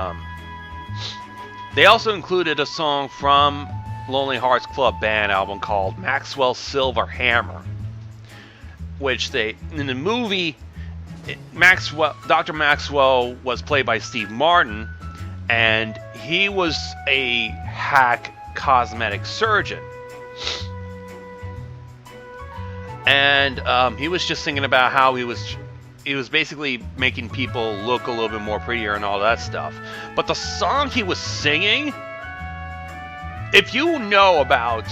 they also included a song from Lonely Hearts Club Band album called Maxwell's Silver Hammer, which in the movie, Dr. Maxwell was played by Steve Martin, and he was a hack cosmetic surgeon. And he was just thinking about how he was basically making people look a little bit more prettier and all that stuff. But the song he was singing, if you know about,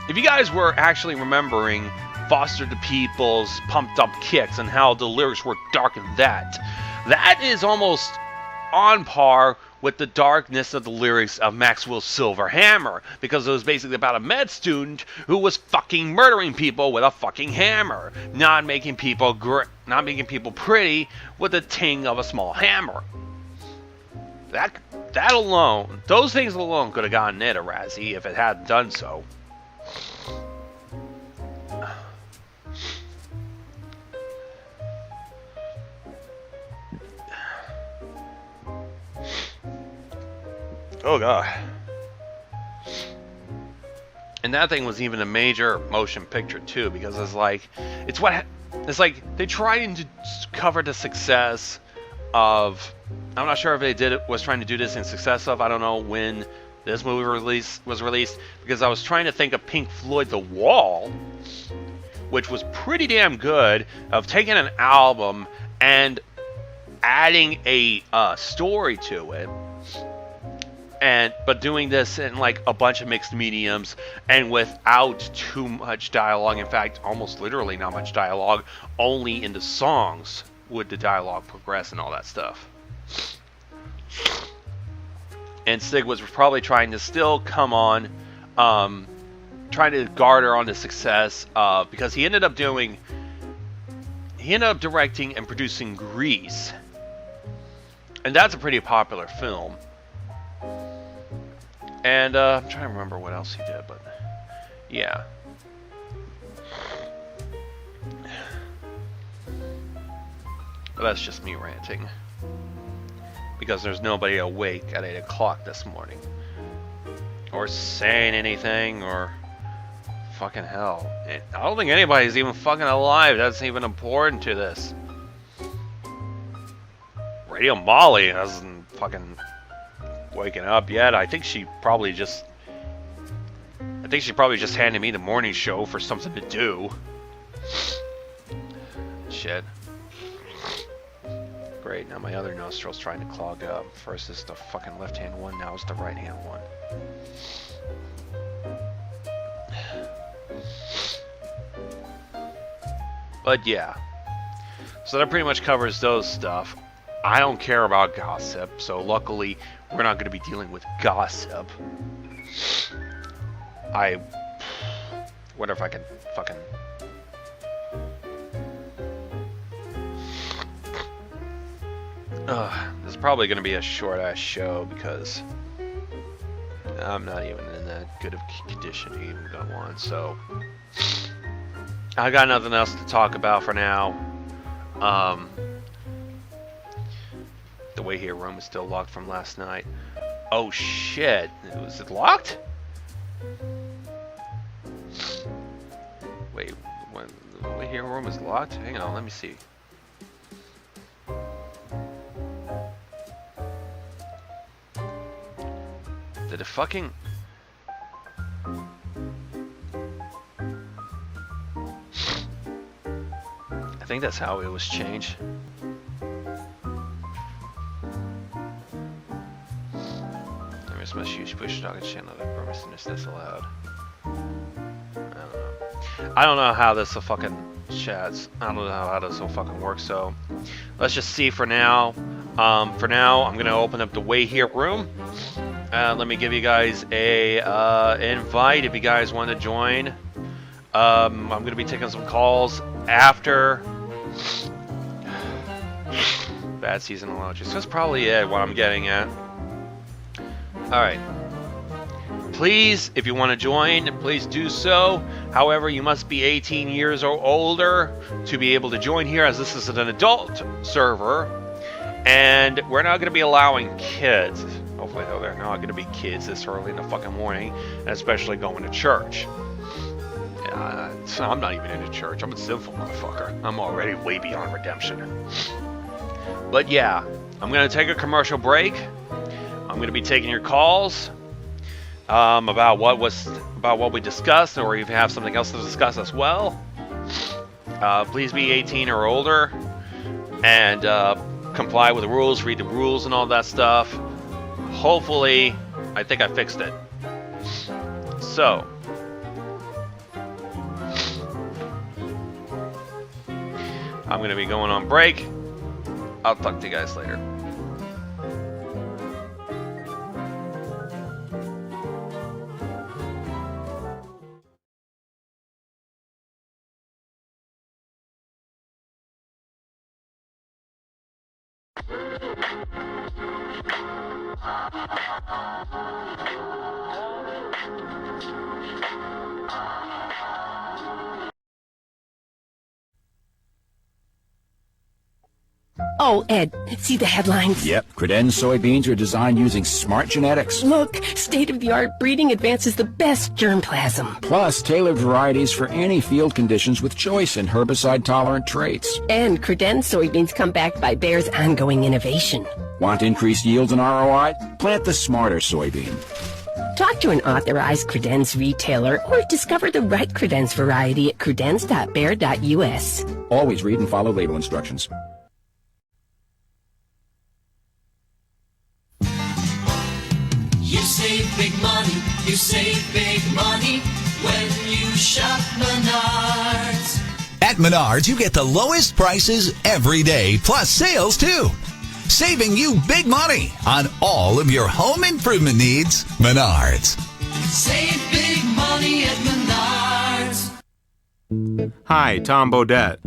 if you guys were actually remembering Foster the People's Pumped Up Kicks and how the lyrics were dark in that is almost on par with the darkness of the lyrics of Maxwell's Silver Hammer, because it was basically about a med student who was fucking murdering people with a fucking hammer, not making people pretty with the ting of a small hammer. That alone, those things alone could have gotten it a Razzie if it hadn't done so. Oh god. And that thing was even a major motion picture too, because it's like they tried to cover the success of, I'm not sure if they was trying to do this in success of, I don't know when this movie was released, because I was trying to think of Pink Floyd The Wall, which was pretty damn good, of taking an album and adding a story to it. But doing this in like a bunch of mixed mediums and without too much dialogue. In fact, almost literally not much dialogue. Only in the songs would the dialogue progress and all that stuff. And Stig was probably trying to still come on, trying to garner on the success because he ended up directing and producing Grease. And that's a pretty popular film. And I'm trying to remember what else he did, but yeah. But that's just me ranting. Because there's nobody awake at 8 o'clock this morning. Or saying anything, or fucking hell. I don't think anybody's even fucking alive. That's even important to this. Radio Molly hasn't fucking waking up yet. I think she probably just handed me the morning show for something to do. Shit. Great, now my other nostril's trying to clog up. First is the fucking left hand one, now it's the right hand one. But yeah. So that pretty much covers those stuff. I don't care about gossip, so luckily we're not going to be dealing with gossip. I wonder if I can fucking... this is probably going to be a short-ass show because I'm not even in that good of condition to even go on, so... I got nothing else to talk about for now. The way here room is still locked from last night. Oh shit! Was it locked? Wait, the way here room is locked? Hang on, let me see. Did it fucking... I think that's how it was changed. Must use push dog and channel the permissiveness that's allowed. I don't know how this will fucking chats. I don't know how this will fucking work, so let's just see for now. For now, I'm going to open up the Way Here room. Let me give you guys a invite if you guys want to join. I'm going to be taking some calls after bad seasonal allergies. That's probably what I'm getting at. Alright. Please, if you want to join, please do so. However, you must be 18 years or older to be able to join here, as this is an adult server. And we're not going to be allowing kids. Hopefully, though, they're not going to be kids this early in the fucking morning, and especially going to church. I'm not even into church. I'm a sinful motherfucker. I'm already way beyond redemption. But yeah, I'm going to take a commercial break. I'm going to be taking your calls about what we discussed, or if you have something else to discuss as well. Please be 18 or older and comply with the rules, read the rules and all that stuff. Hopefully, I think I fixed it. So, I'm going to be going on break. I'll talk to you guys later. Oh, Ed, see the headlines? Yep, Credenz soybeans are designed using smart genetics. Look, state-of-the-art breeding advances the best germplasm. Plus, tailored varieties for any field conditions with choice and herbicide-tolerant traits. And Credenz soybeans come backed by Bayer's ongoing innovation. Want increased yields and ROI? Plant the smarter soybean. Talk to an authorized Credenz retailer or discover the right Credenz variety at credenz.bayer.us. Always read and follow label instructions. You save big money when you shop Menards. At Menards, you get the lowest prices every day, plus sales too. Saving you big money on all of your home improvement needs. Menards. Save big money at Menards. Hi, Tom Bodette.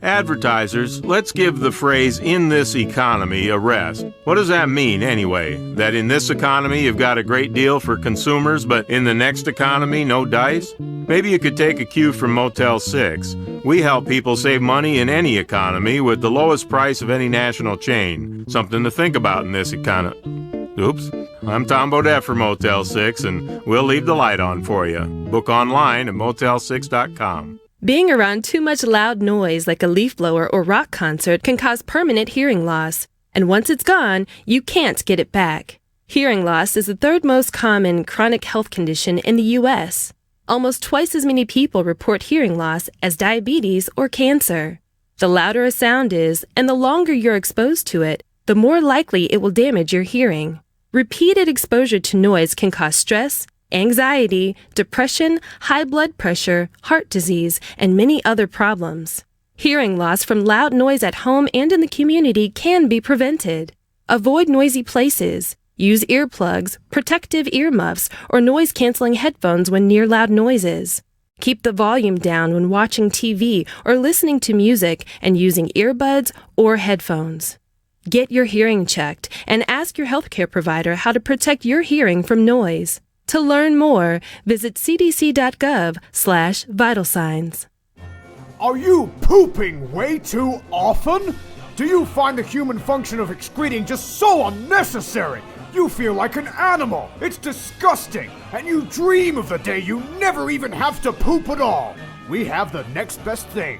Advertisers, let's give the phrase "in this economy" a rest. What does that mean, anyway? That in this economy you've got a great deal for consumers, but in the next economy, no dice? Maybe you could take a cue from Motel 6. We help people save money in any economy with the lowest price of any national chain. Something to think about in this economy. Oops. I'm Tom Bodette for Motel 6, and we'll leave the light on for you. Book online at motel6.com. Being around too much loud noise like a leaf blower or rock concert can cause permanent hearing loss. And once it's gone, you can't get it back. Hearing loss is the third most common chronic health condition in the U.S. Almost twice as many people report hearing loss as diabetes or cancer. The louder a sound is, and the longer you're exposed to it, the more likely it will damage your hearing. Repeated exposure to noise can cause stress, anxiety, depression, high blood pressure, heart disease, and many other problems. Hearing loss from loud noise at home and in the community can be prevented. Avoid noisy places. Use earplugs, protective earmuffs, or noise-canceling headphones when near loud noises. Keep the volume down when watching TV or listening to music and using earbuds or headphones. Get your hearing checked and ask your healthcare provider how to protect your hearing from noise. To learn more, visit cdc.gov/vital signs. Are you pooping way too often? Do you find the human function of excreting just so unnecessary? You feel like an animal. It's disgusting. And you dream of the day you never even have to poop at all. We have the next best thing.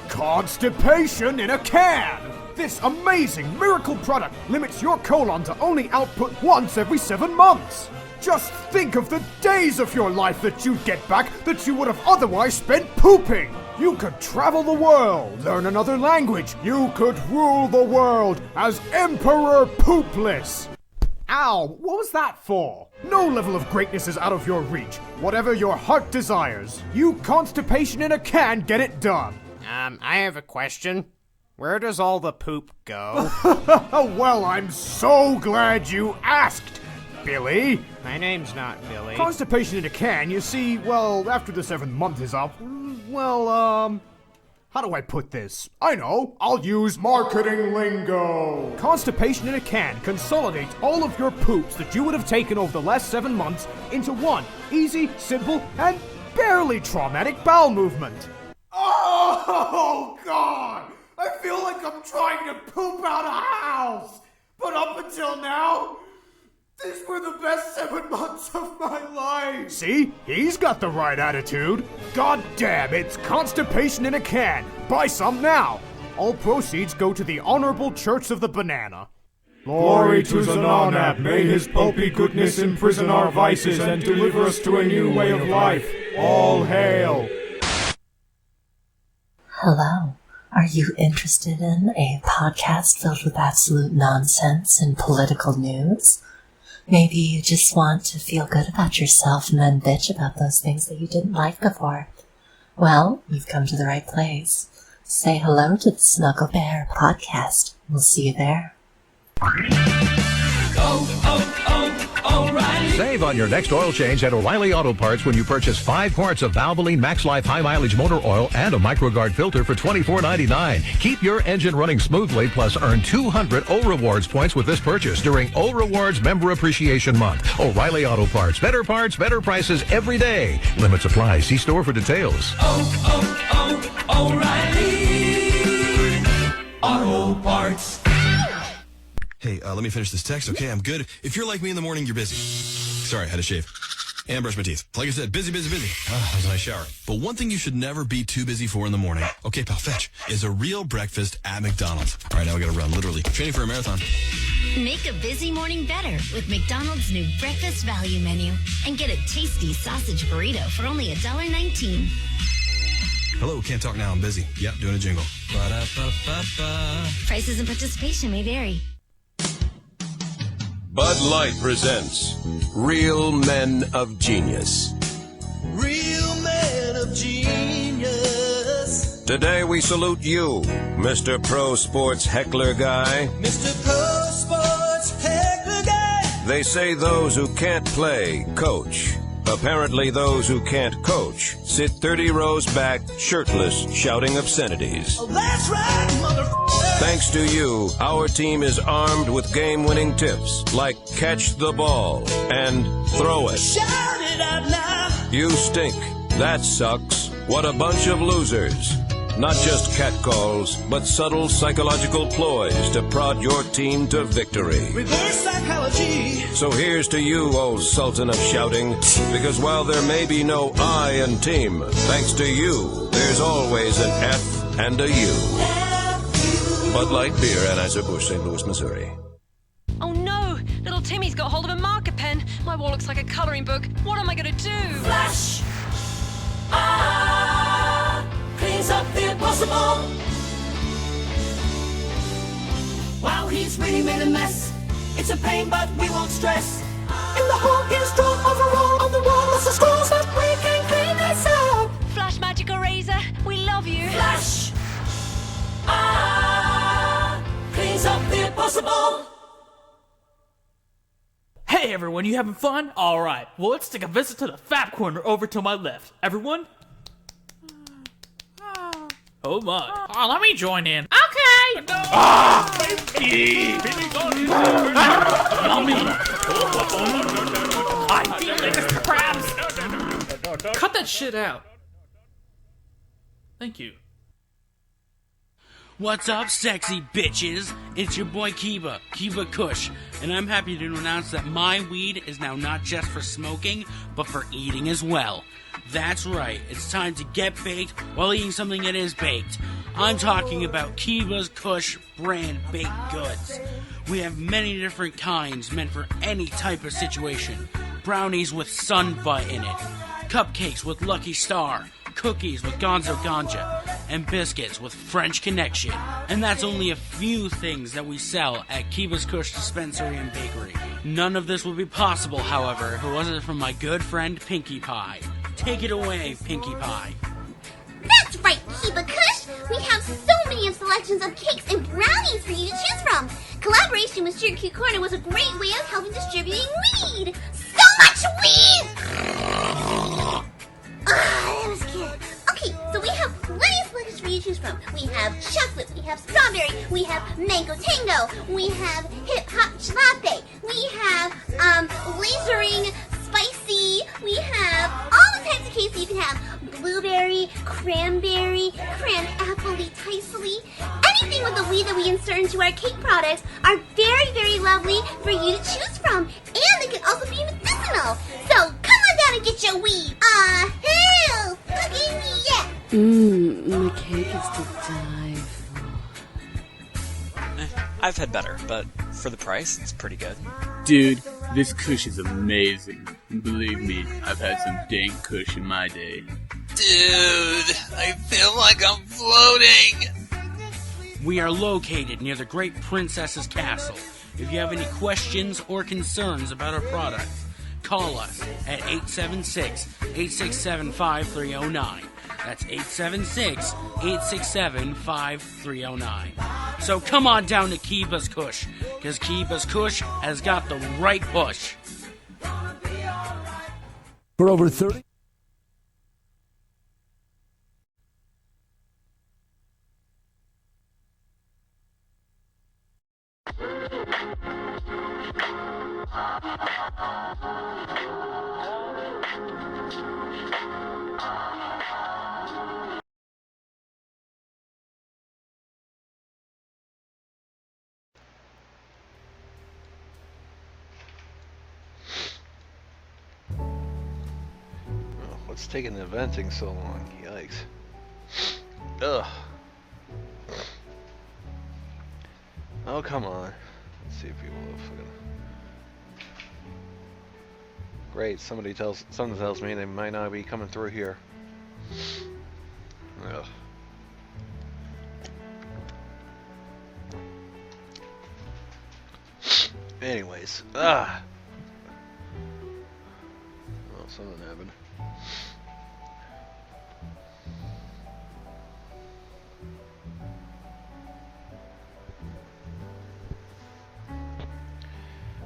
Constipation in a can. This amazing miracle product limits your colon to only output once every 7 months. Just think of the days of your life that you'd get back that you would have otherwise spent pooping. You could travel the world, learn another language. You could rule the world as Emperor Poopless. Ow, what was that for? No level of greatness is out of your reach. Whatever your heart desires, you constipation in a can get it done. I have a question. Where does all the poop go? Well, I'm so glad you asked, Billy. My name's not Billy. Constipation in a can, you see, well, after the 7th month is up, well, how do I put this? I know, I'll use marketing lingo. Constipation in a can consolidates all of your poops that you would have taken over the last 7 months into one easy, simple, and barely traumatic bowel movement. Oh, God! I feel like I'm trying to poop out a house! But up until now, these were the best 7 months of my life! See? He's got the right attitude. God damn, it's constipation in a can. Buy some now. All proceeds go to the Honorable Church of the Banana. Glory to Zanonab, may his pulpy goodness imprison our vices and deliver us to a new way of life. All hail! Hello. Are you interested in a podcast filled with absolute nonsense and political news? Maybe you just want to feel good about yourself and then bitch about those things that you didn't like before. Well, you've come to the right place. Say hello to the Snuggle Bear podcast. We'll see you there. O'Reilly. Save on your next oil change at O'Reilly Auto Parts when you purchase 5 quarts of Valvoline Max Life High Mileage Motor Oil and a MicroGuard filter for $24.99. Keep your engine running smoothly, plus earn 200 O Rewards points with this purchase during O Rewards Member Appreciation Month. O'Reilly Auto Parts, better prices every day. Limits apply. See store for details. O'Reilly Auto Parts. Hey, let me finish this text, okay? I'm good. If you're like me in the morning, you're busy. Sorry, I had to shave. And brush my teeth. Like I said, busy. That was a nice shower. But one thing you should never be too busy for in the morning, okay, pal, fetch, is a real breakfast at McDonald's. All right, now I gotta run, literally. Training for a marathon. Make a busy morning better with McDonald's new breakfast value menu. And get a tasty sausage burrito for only $1.19. Hello, can't talk now, I'm busy. Yep, doing a jingle. Ba-da-ba-ba-ba. Prices and participation may vary. Bud Light presents Real Men of Genius. Real men of genius. Today we salute you, Mr. Pro Sports Heckler Guy. Mr. Pro Sports Heckler Guy. They say those who can't play, coach. Apparently those who can't coach sit 30 rows back, shirtless, shouting obscenities. Oh, that's right, motherfucker. Thanks to you, our team is armed with game-winning tips like catch the ball and throw it. Shout it out now. You stink. That sucks. What a bunch of losers. Not just catcalls, but subtle psychological ploys to prod your team to victory. Reverse psychology. So here's to you, old sultan of shouting, because while there may be no I in team, thanks to you, there's always an F and a U. Bud Light Beer, Anheuser-Busch, St. Louis, Missouri. Oh no! Little Timmy's got hold of a marker pen. My wall looks like a colouring book. What am I going to do? Flash! Cleans up the impossible. Wow, he's really made a mess. It's a pain, but we won't stress. In the hole, he's drawn overall on the wall. Lots of scrolls that we can clean this up. Flash Magic Eraser, we love you. Flash! Cleans up the impossible. Hey everyone, you having fun? Alright, well let's take a visit to the Fab Corner over to my left. Everyone? Oh my. Oh, let me join in. Okay! Yummy! I feel like it's crabs! Cut that shit out. Thank you. What's up, sexy bitches? It's your boy Kiba Kush, and I'm happy to announce that my weed is now not just for smoking, but for eating as well. That's right, it's time to get baked while eating something that is baked. I'm talking about Kiba's Kush brand baked goods. We have many different kinds meant for any type of situation. Brownies with sun butt in it, cupcakes with Lucky Star, cookies with Gonzo Ganja, and biscuits with French Connection. And that's only a few things that we sell at Kiba's Kush Dispensary and Bakery. None of this would be possible, however, if it wasn't for my good friend Pinkie Pie. Take it away, Pinkie Pie. That's right, Kiba Kush. We have so many plenty of selections of cakes and brownies for you to choose from. Collaboration with Sugar Cute Corner was a great way of helping distributing weed. So much weed! That was good. Okay, so we have plenty of selections for you to choose from. We have chocolate, we have strawberry, we have mango tango, we have hip hop latte, we have lasering spicy, we have all the types of cakes that you can have. Blueberry, cranberry, cran-apple-y, ticely. Anything with the weed that we insert into our cake products are very, very lovely for you to choose from. And they can also be medicinal. So come on down and get your weed. Hell, fucking yeah. My cake is to die for. I've had better, but for the price, it's pretty good. Dude, this kush is amazing. Believe me, I've had some dank kush in my day. Dude, I feel like I'm floating. We are located near the Great Princess's Castle. If you have any questions or concerns about our product, call us at 876-867-5309. That's 876-867-5309. So come on down to Kiba's Kush, because Kiba's Kush has got the right push. For over 30... What's taking the venting so long? Yikes. Ugh. Oh, come on. Let's see if people will fucking... Great, something tells me they might not be coming through here. Ugh. Anyways, oh, something happened.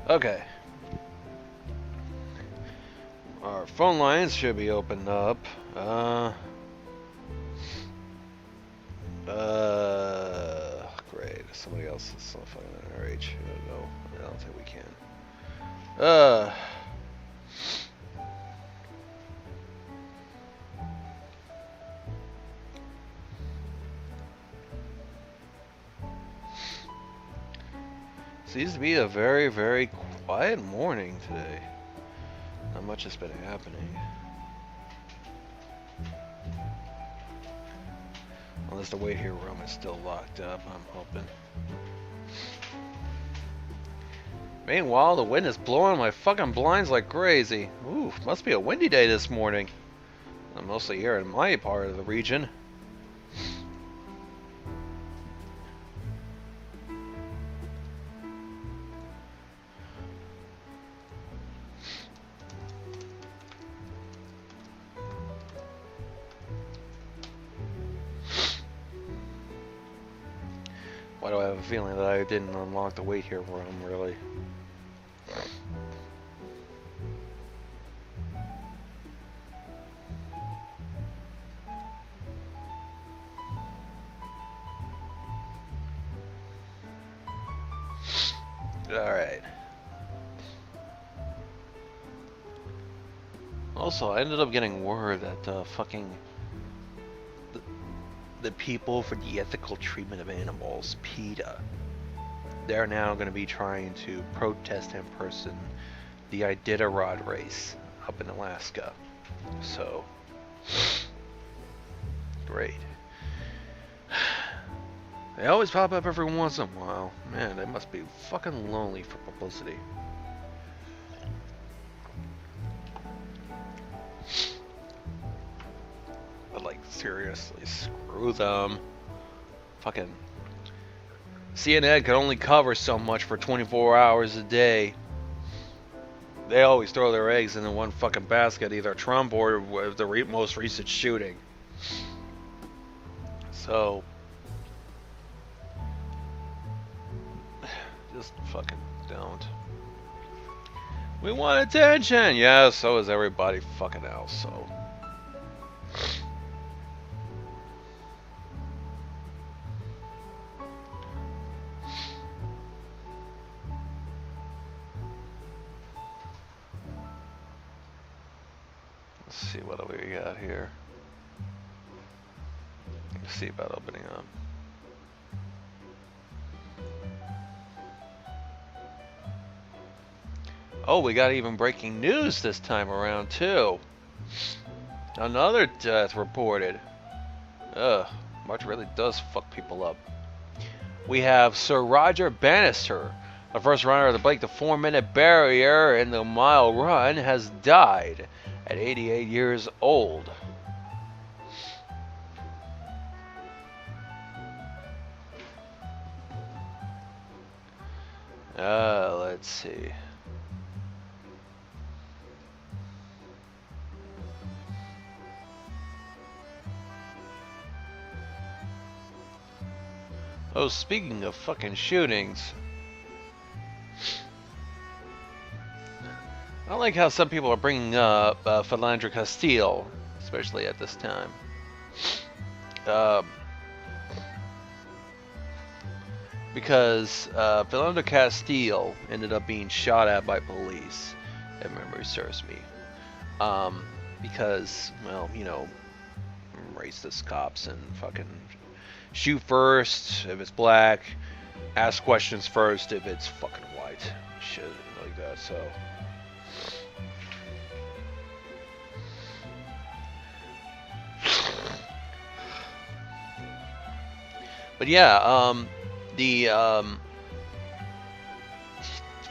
Okay. Our phone lines should be opened up. Great. Somebody else is so fucking RH. No, I don't think we can. Seems to be a very, very quiet morning today. Not much has been happening. Unless the wait here room is still locked up, I'm hoping. Meanwhile, the wind is blowing my fucking blinds like crazy. Ooh, must be a windy day this morning. I'm mostly here in my part of the region. Why do I have a feeling that I didn't unlock the wait here room, really? Alright. Also, I ended up getting word that the people for the ethical treatment of animals, PETA, they're now going to be trying to protest in person the Iditarod race up in Alaska. So, great. They always pop up every once in a while. Man, they must be fucking lonely for publicity. But like, seriously, screw them. Fucking CNN can only cover so much for 24 hours a day. They always throw their eggs in the one fucking basket, either Trump or the most recent shooting. So, Just fucking don't. We want attention! Yeah, so is everybody fucking else, so. Let's see what do we got here. Let's see about opening up. Oh, we got even breaking news this time around, too. Another death reported. Ugh, March really does fuck people up. We have Sir Roger Bannister, the first runner to break the 4-minute barrier in the mile run, has died at 88 years old. Let's see. Oh, speaking of fucking shootings, I like how some people are bringing up Philandro Castile, especially at this time. Because Philandro Castile ended up being shot at by police, if memory serves me. Because, well, you know, racist cops and fucking shoot first if it's black, ask questions first if it's fucking white. Shit like that, so. But yeah,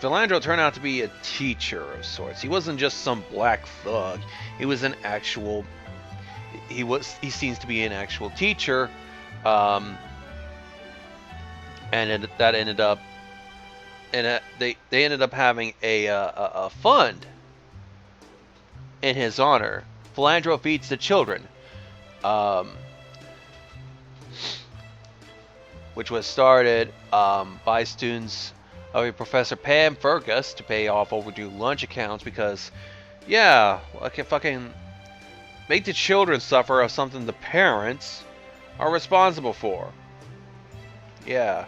Philandro turned out to be a teacher of sorts. He wasn't just some black thug. He was an actual. He seems to be an actual teacher. And that ended up, and they ended up having a fund in his honor. Philandro Feeds the Children, which was started by students of Professor Pam Fergus to pay off overdue lunch accounts because, yeah, I can fucking make the children suffer of something the parents are responsible for. Yeah.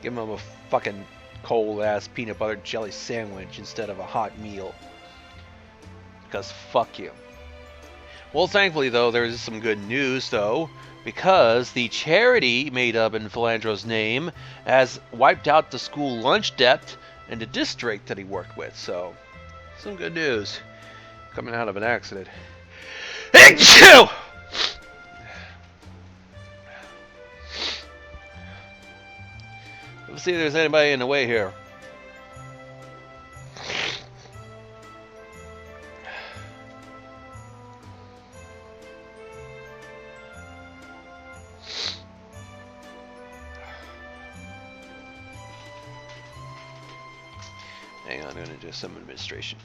Give them a fucking cold ass peanut butter jelly sandwich instead of a hot meal. Because fuck you. Well, thankfully though, there is some good news though, because the charity made up in Philandro's name has wiped out the school lunch debt in the district that he worked with. So, some good news coming out of an accident. Achoo! Let's see if there's anybody in the way here. Hang on, I'm going to do some administration.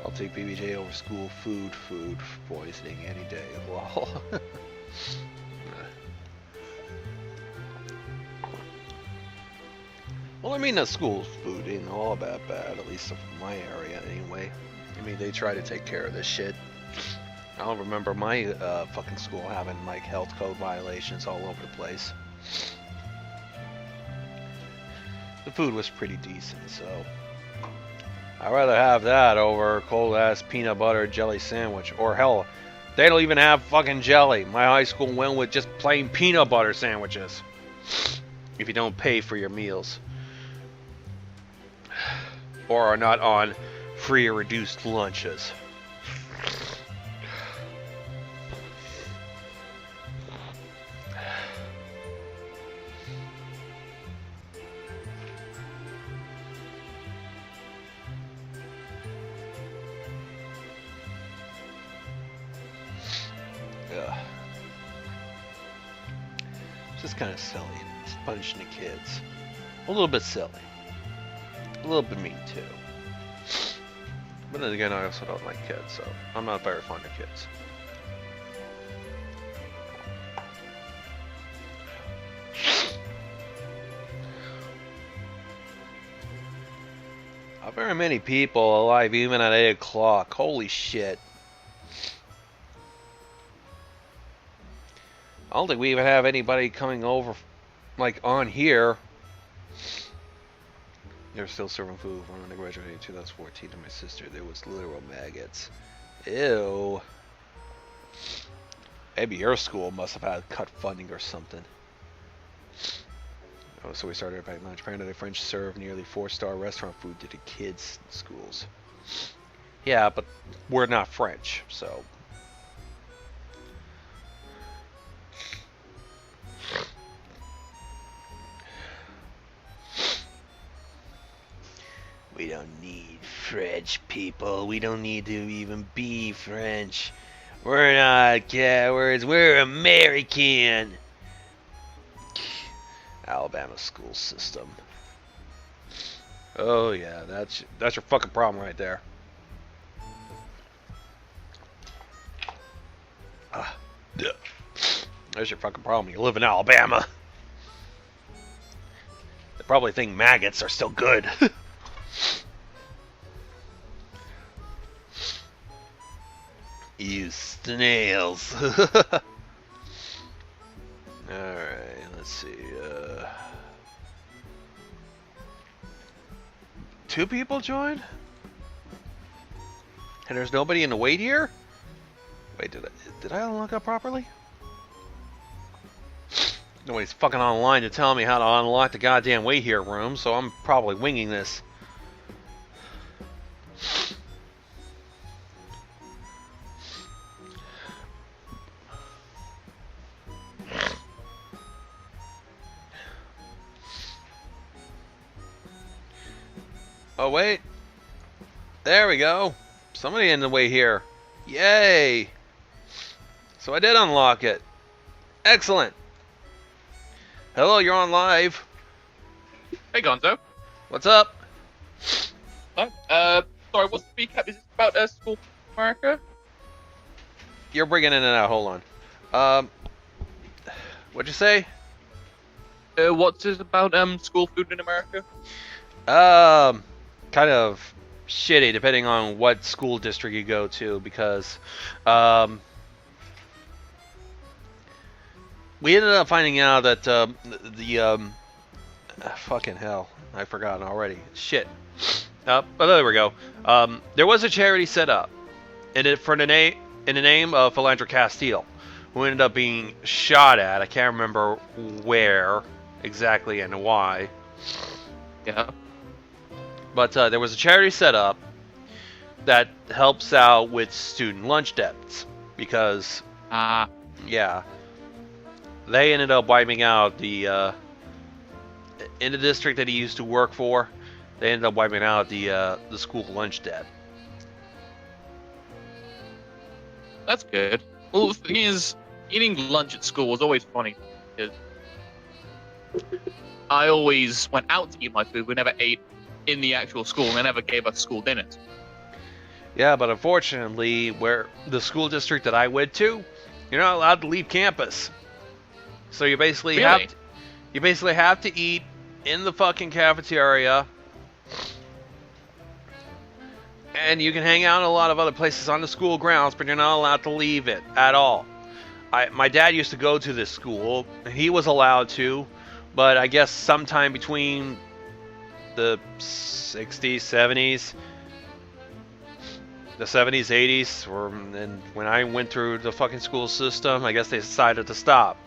I'll take BBJ over school food poisoning any day. Well, well, I mean, the school food ain't all that bad, at least in my area anyway. I mean, they try to take care of this shit. I don't remember my fucking school having like health code violations all over the place. The food was pretty decent, so I'd rather have that over a cold ass peanut butter jelly sandwich. Or hell, they don't even have fucking jelly. My high school went with just plain peanut butter sandwiches. If you don't pay for your meals. Or are not on free or reduced lunches. Just kind of silly, punching the kids. A little bit silly. A little bit mean too. But then again, I also don't like kids, so I'm not very fond of kids. Not very many people alive even at 8 o'clock. Holy shit. I don't think we even have anybody coming over, like, on here. They're still serving food when I graduated in 2014 to my sister. There was literal maggots. Ew. Maybe your school must have had cut funding or something. Oh, so we started our packed lunch. Apparently the French serve nearly 4-star restaurant food to the kids in schools. Yeah, but we're not French, so... We don't need French people. We don't need to even be French. We're not cowards. We're American. Alabama school system. Oh yeah, that's your fucking problem right there. Yeah. There's your fucking problem. You live in Alabama. They probably think maggots are still good. You snails. Alright, let's see. 2 people joined? And there's nobody in the wait here? Wait, did I unlock that properly? Nobody's fucking online to tell me how to unlock the goddamn wait here room, so I'm probably winging this. Oh wait, there we go. Somebody in the way here. Yay! So I did unlock it. Excellent. Hello, you're on live. Hey Gonzo. What's up? Sorry, what's the recap? Is this about school in America? You're bringing in and out. Hold on. What'd you say? What's this about school food in America? Kind of shitty depending on what school district you go to, because we ended up finding out that fucking hell, I've forgotten already. Shit. But there we go. There was a charity set up in the name of Philandra Castile, who ended up being shot at. I can't remember where exactly and why. Yeah. But there was a charity set up that helps out with student lunch debts, because yeah, they ended up wiping out the in the district that he used to work for. They ended up wiping out the school lunch debt. That's good. Well, the thing is, eating lunch at school was always funny, because I always went out to eat my food. We never ate in the actual school, and they never gave us school dinners. Yeah, but unfortunately, where the school district that I went to, you're not allowed to leave campus. So you basically have to eat in the fucking cafeteria, and you can hang out in a lot of other places on the school grounds, but you're not allowed to leave it at all. My dad used to go to this school, and he was allowed to, but I guess sometime between the 60s, 70s, the 70s, 80s, and when I went through the fucking school system, I guess they decided to stop.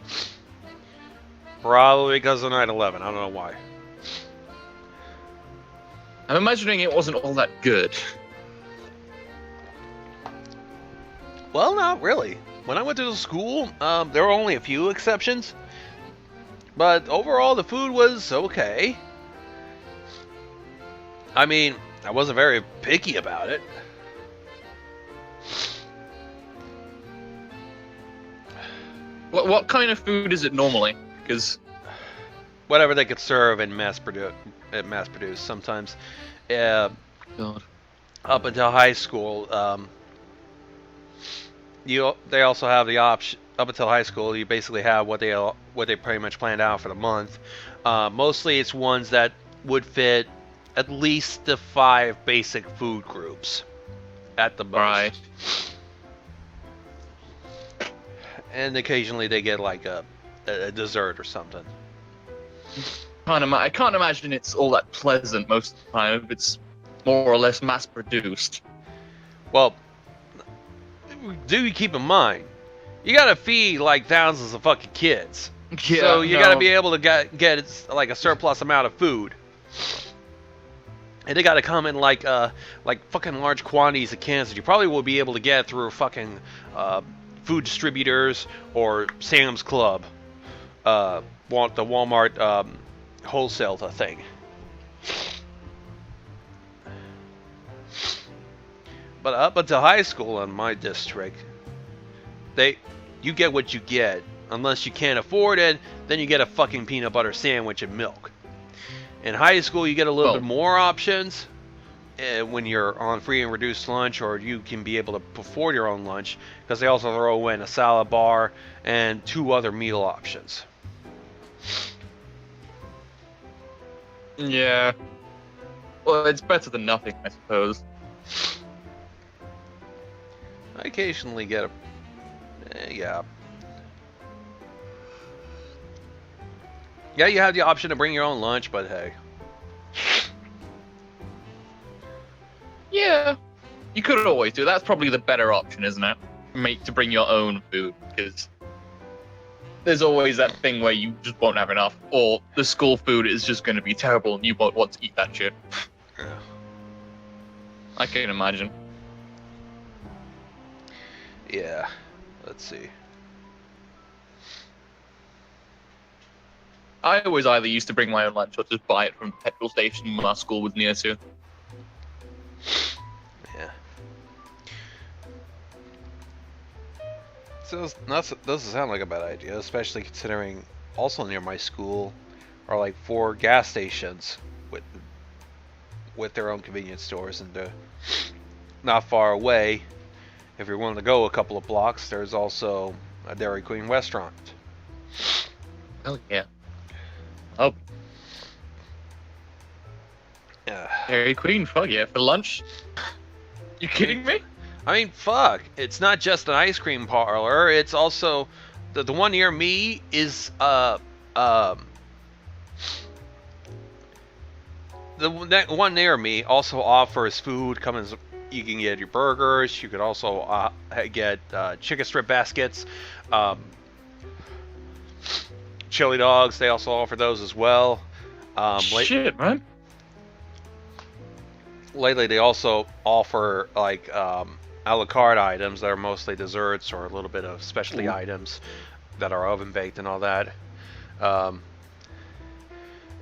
Probably because of 9/11. I don't know why. I'm imagining it wasn't all that good. Well, not really. When I went to the school, there were only a few exceptions. But overall, the food was okay. I mean, I wasn't very picky about it. What kind of food is it normally? Because whatever they could serve and mass produce. Sometimes, up until high school, they also have the option. Up until high school, you basically have what they pretty much planned out for the month. Mostly, it's ones that would fit at least the 5 basic food groups at the most. Right. And occasionally they get like a dessert or something. I can't imagine it's all that pleasant most of the time if it's more or less mass produced. Well, do keep in mind, you gotta feed like thousands of fucking kids. Yeah, so you gotta be able to get like a surplus amount of food. And they gotta come in like fucking large quantities of cans that you probably will be able to get through fucking food distributors or Sam's Club, the Walmart wholesale thing. But up until high school in my district, you get what you get. Unless you can't afford it, then you get a fucking peanut butter sandwich and milk. In high school, you get a little bit more options. When you're on free and reduced lunch, or you can be able to afford your own lunch, because they also throw in a salad bar and 2 other meal options. Yeah. Well, it's better than nothing, I suppose. I occasionally get yeah. Yeah, you have the option to bring your own lunch, but hey. Yeah, you could always do. That's probably the better option, isn't it? To bring your own food, because there's always that thing where you just won't have enough, or the school food is just going to be terrible and you won't want to eat that shit. Yeah. I can imagine. Yeah, let's see. I always either used to bring my own lunch or just buy it from the petrol station when our school was near to. Yeah. So doesn't sound like a bad idea, especially considering also near my school are like 4 gas stations with their own convenience stores, and not far away, if you're willing to go a couple of blocks, there's also a Dairy Queen restaurant. Oh yeah. Oh. Dairy Queen, fuck yeah, for lunch? You kidding me? I mean, fuck. It's not just an ice cream parlor. It's also the one near me is the one near me also offers food. You can get your burgers. You could also get chicken strip baskets, chili dogs. They also offer those as well. Shit, man. Lately, they also offer like a la carte items that are mostly desserts or a little bit of specialty items that are oven baked and all that.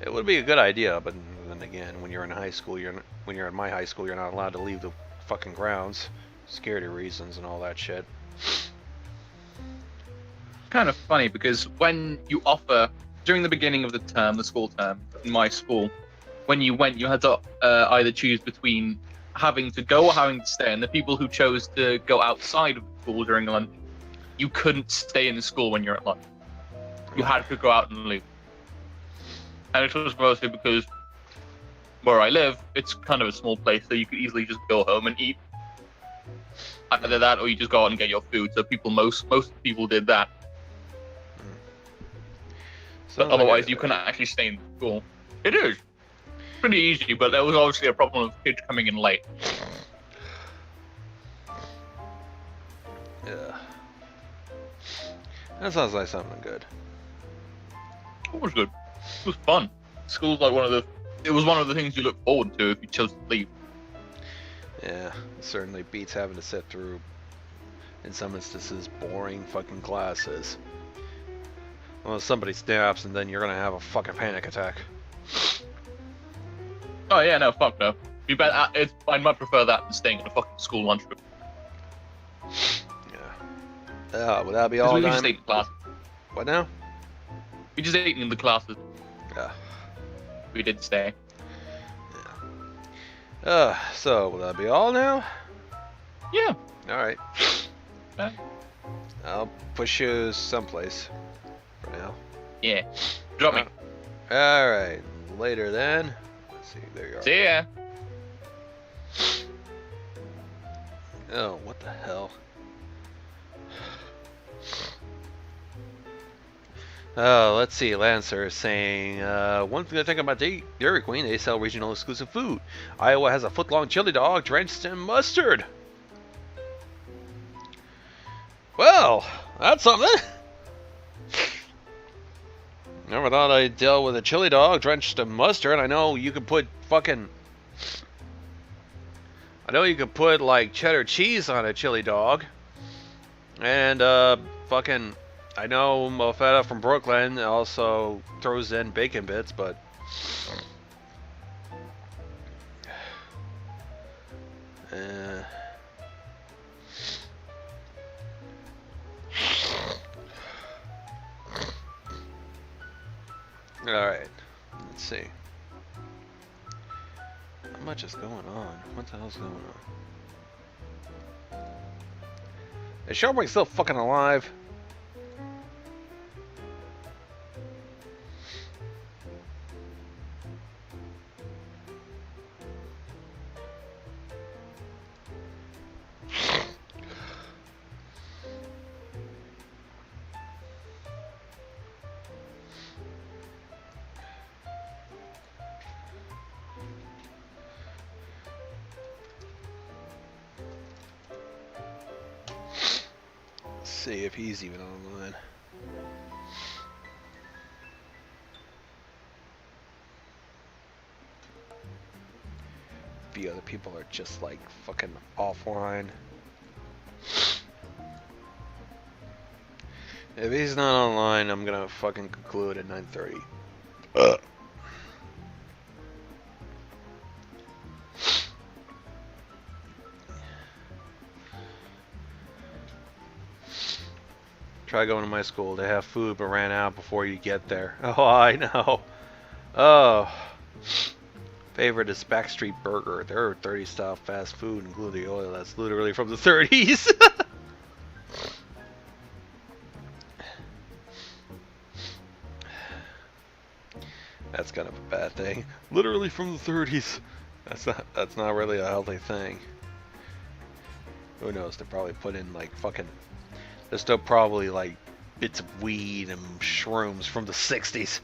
It would be a good idea, but then again, when you're in high school, when you're in my high school, you're not allowed to leave the fucking grounds, security reasons and all that shit. Kind of funny because when you offer during the beginning of the term, the school term in my school, when you went, you had to either choose between having to go or having to stay. And the people who chose to go outside of school during lunch, you couldn't stay in the school when you're at lunch. You had to go out and leave. And it was mostly because where I live, it's kind of a small place, so you could easily just go home and eat. Either that, or you just go out and get your food. So most people did that. But otherwise, you couldn't actually stay in school. It is pretty easy, but there was obviously a problem of kids coming in late. Yeah. That sounds like something good. It was good. It was fun. School's like it was one of the things you look forward to if you chose to leave. Yeah, it certainly beats having to sit through in some instances, boring fucking classes. Well, somebody snaps, and then you're gonna have a fucking panic attack. Oh yeah, no, fuck no. You bet. I'd much prefer that than staying in a fucking school lunchroom. Yeah, would that be all We done? just ate in class. What now? We just ate in the classes. Yeah. We did stay. So will that be all now? Yeah. All right. I'll push you someplace for now. Yeah. Drop me. All right. Later then. Let's see. There you are. See ya. Oh, what the hell? Let's see. Lancer is saying, one thing I think about Dairy Queen, they sell regional exclusive food. Iowa has a foot-long chili dog drenched in mustard. Well, that's something. Never thought I'd deal with a chili dog drenched in mustard. I know you could put fucking... I know you could put, like, cheddar cheese on a chili dog. And, fucking... I know Mofetta from Brooklyn also throws in bacon bits, but... Alright, let's see. How much is going on? What the hell's going on? Is Sharpwing still fucking alive? See if he's even online. The other people are just like fucking offline. If he's not online, I'm gonna fucking conclude at 9:30. Try going to my school. They have food but ran out before you get there. Oh, I know. Oh. Favorite is Backstreet Burger. They're 30 style fast food, including the oil that's literally from the 30s. That's kind of a bad thing. Literally from the 30s. That's not really a healthy thing. Who knows? They probably put in like fucking... There's still probably like bits of weed and shrooms from the 60s.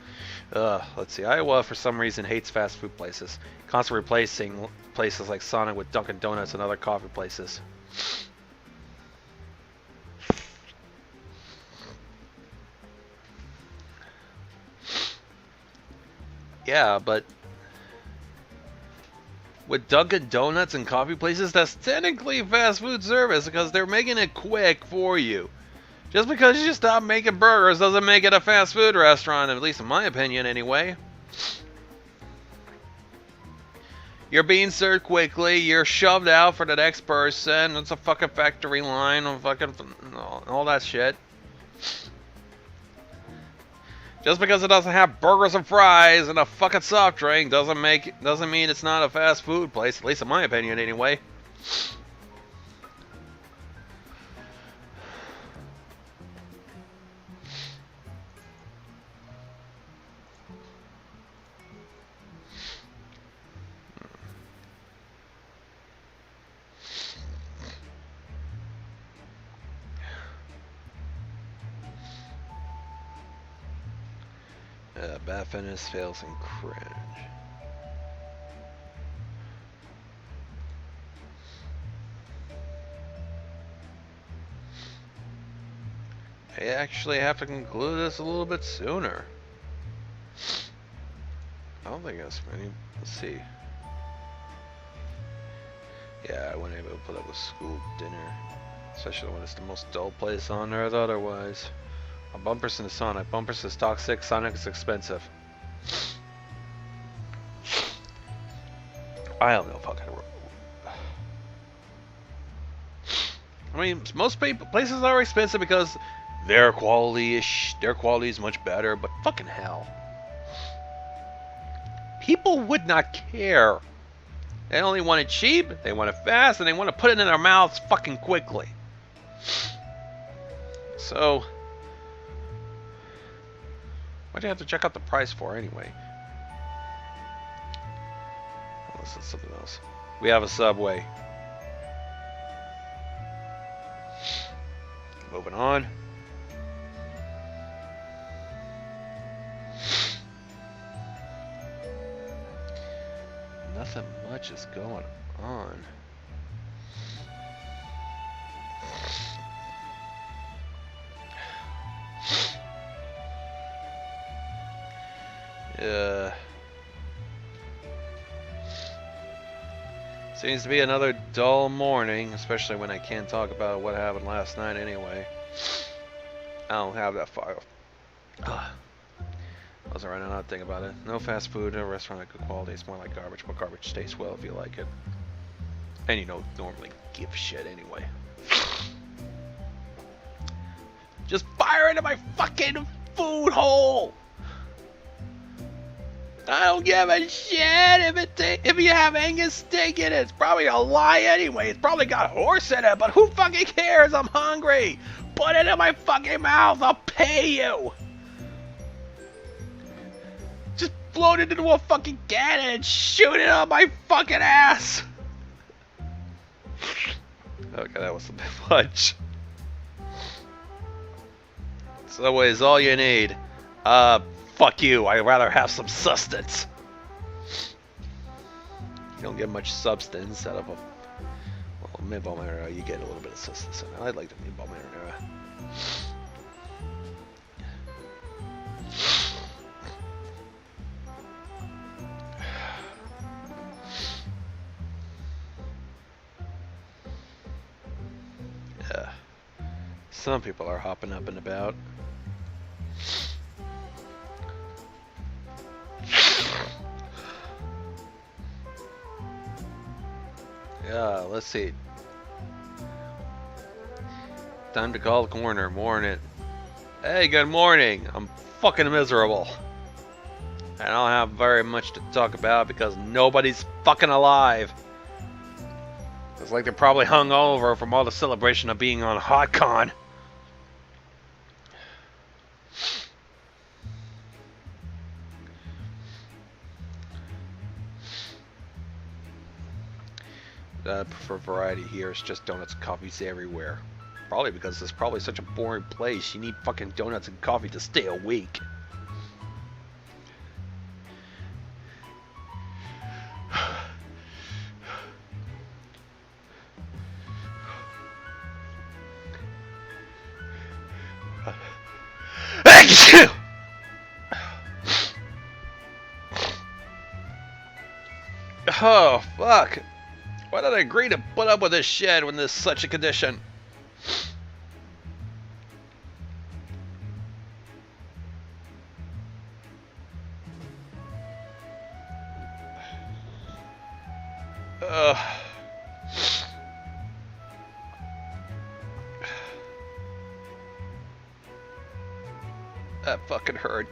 Let's see. Iowa, for some reason, hates fast food places. Constantly replacing places like Sonic with Dunkin' Donuts and other coffee places. Yeah, but with Dunkin' Donuts and coffee places, that's technically fast food service because they're making it quick for you. Just because you stop making burgers doesn't make it a fast food restaurant, at least in my opinion anyway. You're being served quickly, you're shoved out for the next person, it's a fucking factory line, and fucking all that shit. Just because it doesn't have burgers and fries and a fucking soft drink doesn't mean it's not a fast food place, at least in my opinion anyway. Bad fitness fails and cringe. I actually have to conclude this a little bit sooner. I don't think that's many. Let's see. Yeah, I wasn't able to put up with school dinner. Especially when it's the most dull place on earth otherwise. A bumpers into Sonic. Bumpers is toxic, Sonic is expensive. I don't know fucking. I mean, most places are expensive because their quality is much better, but fucking hell. People would not care. They only want it cheap, they want it fast, and they want to put it in their mouths fucking quickly. So, why'd you have to check out the price for anyway? Oh, this is something else. We have a Subway. Moving on. Nothing much is going on. Seems to be another dull morning, especially when I can't talk about what happened last night anyway. I don't have that file. I wasn't running out to think about it. No fast food, no restaurant of good quality. It's more like garbage, but garbage tastes well if you like it. And you don't normally give shit anyway. Just fire into my fucking food hole! I don't give a shit if you have Angus steak in it. It's probably a lie anyway. It's probably got horse in it, but who fucking cares? I'm hungry. Put it in my fucking mouth. I'll pay you. Just float it into a fucking cannon and shoot it on my fucking ass. Okay, that was a bit much. Subway is all you need. Fuck you, I'd rather have some sustenance. You don't get much substance out of a meatball marinara. You get a little bit of sustenance. I like the meatball marinara. Yeah. Some people are hopping up and about. Yeah, let's see. Time to call the corner. Morning. Hey, good morning. I'm fucking miserable. I don't have very much to talk about because nobody's fucking alive. It's like they're probably hungover from all the celebration of being on HotCon. I prefer variety here. It's just donuts and coffees everywhere. Probably because it's probably such a boring place. You need fucking donuts and coffee to stay awake. Oh, fuck. Why did I agree to put up with this shit when there's such a condition? That fucking hurt.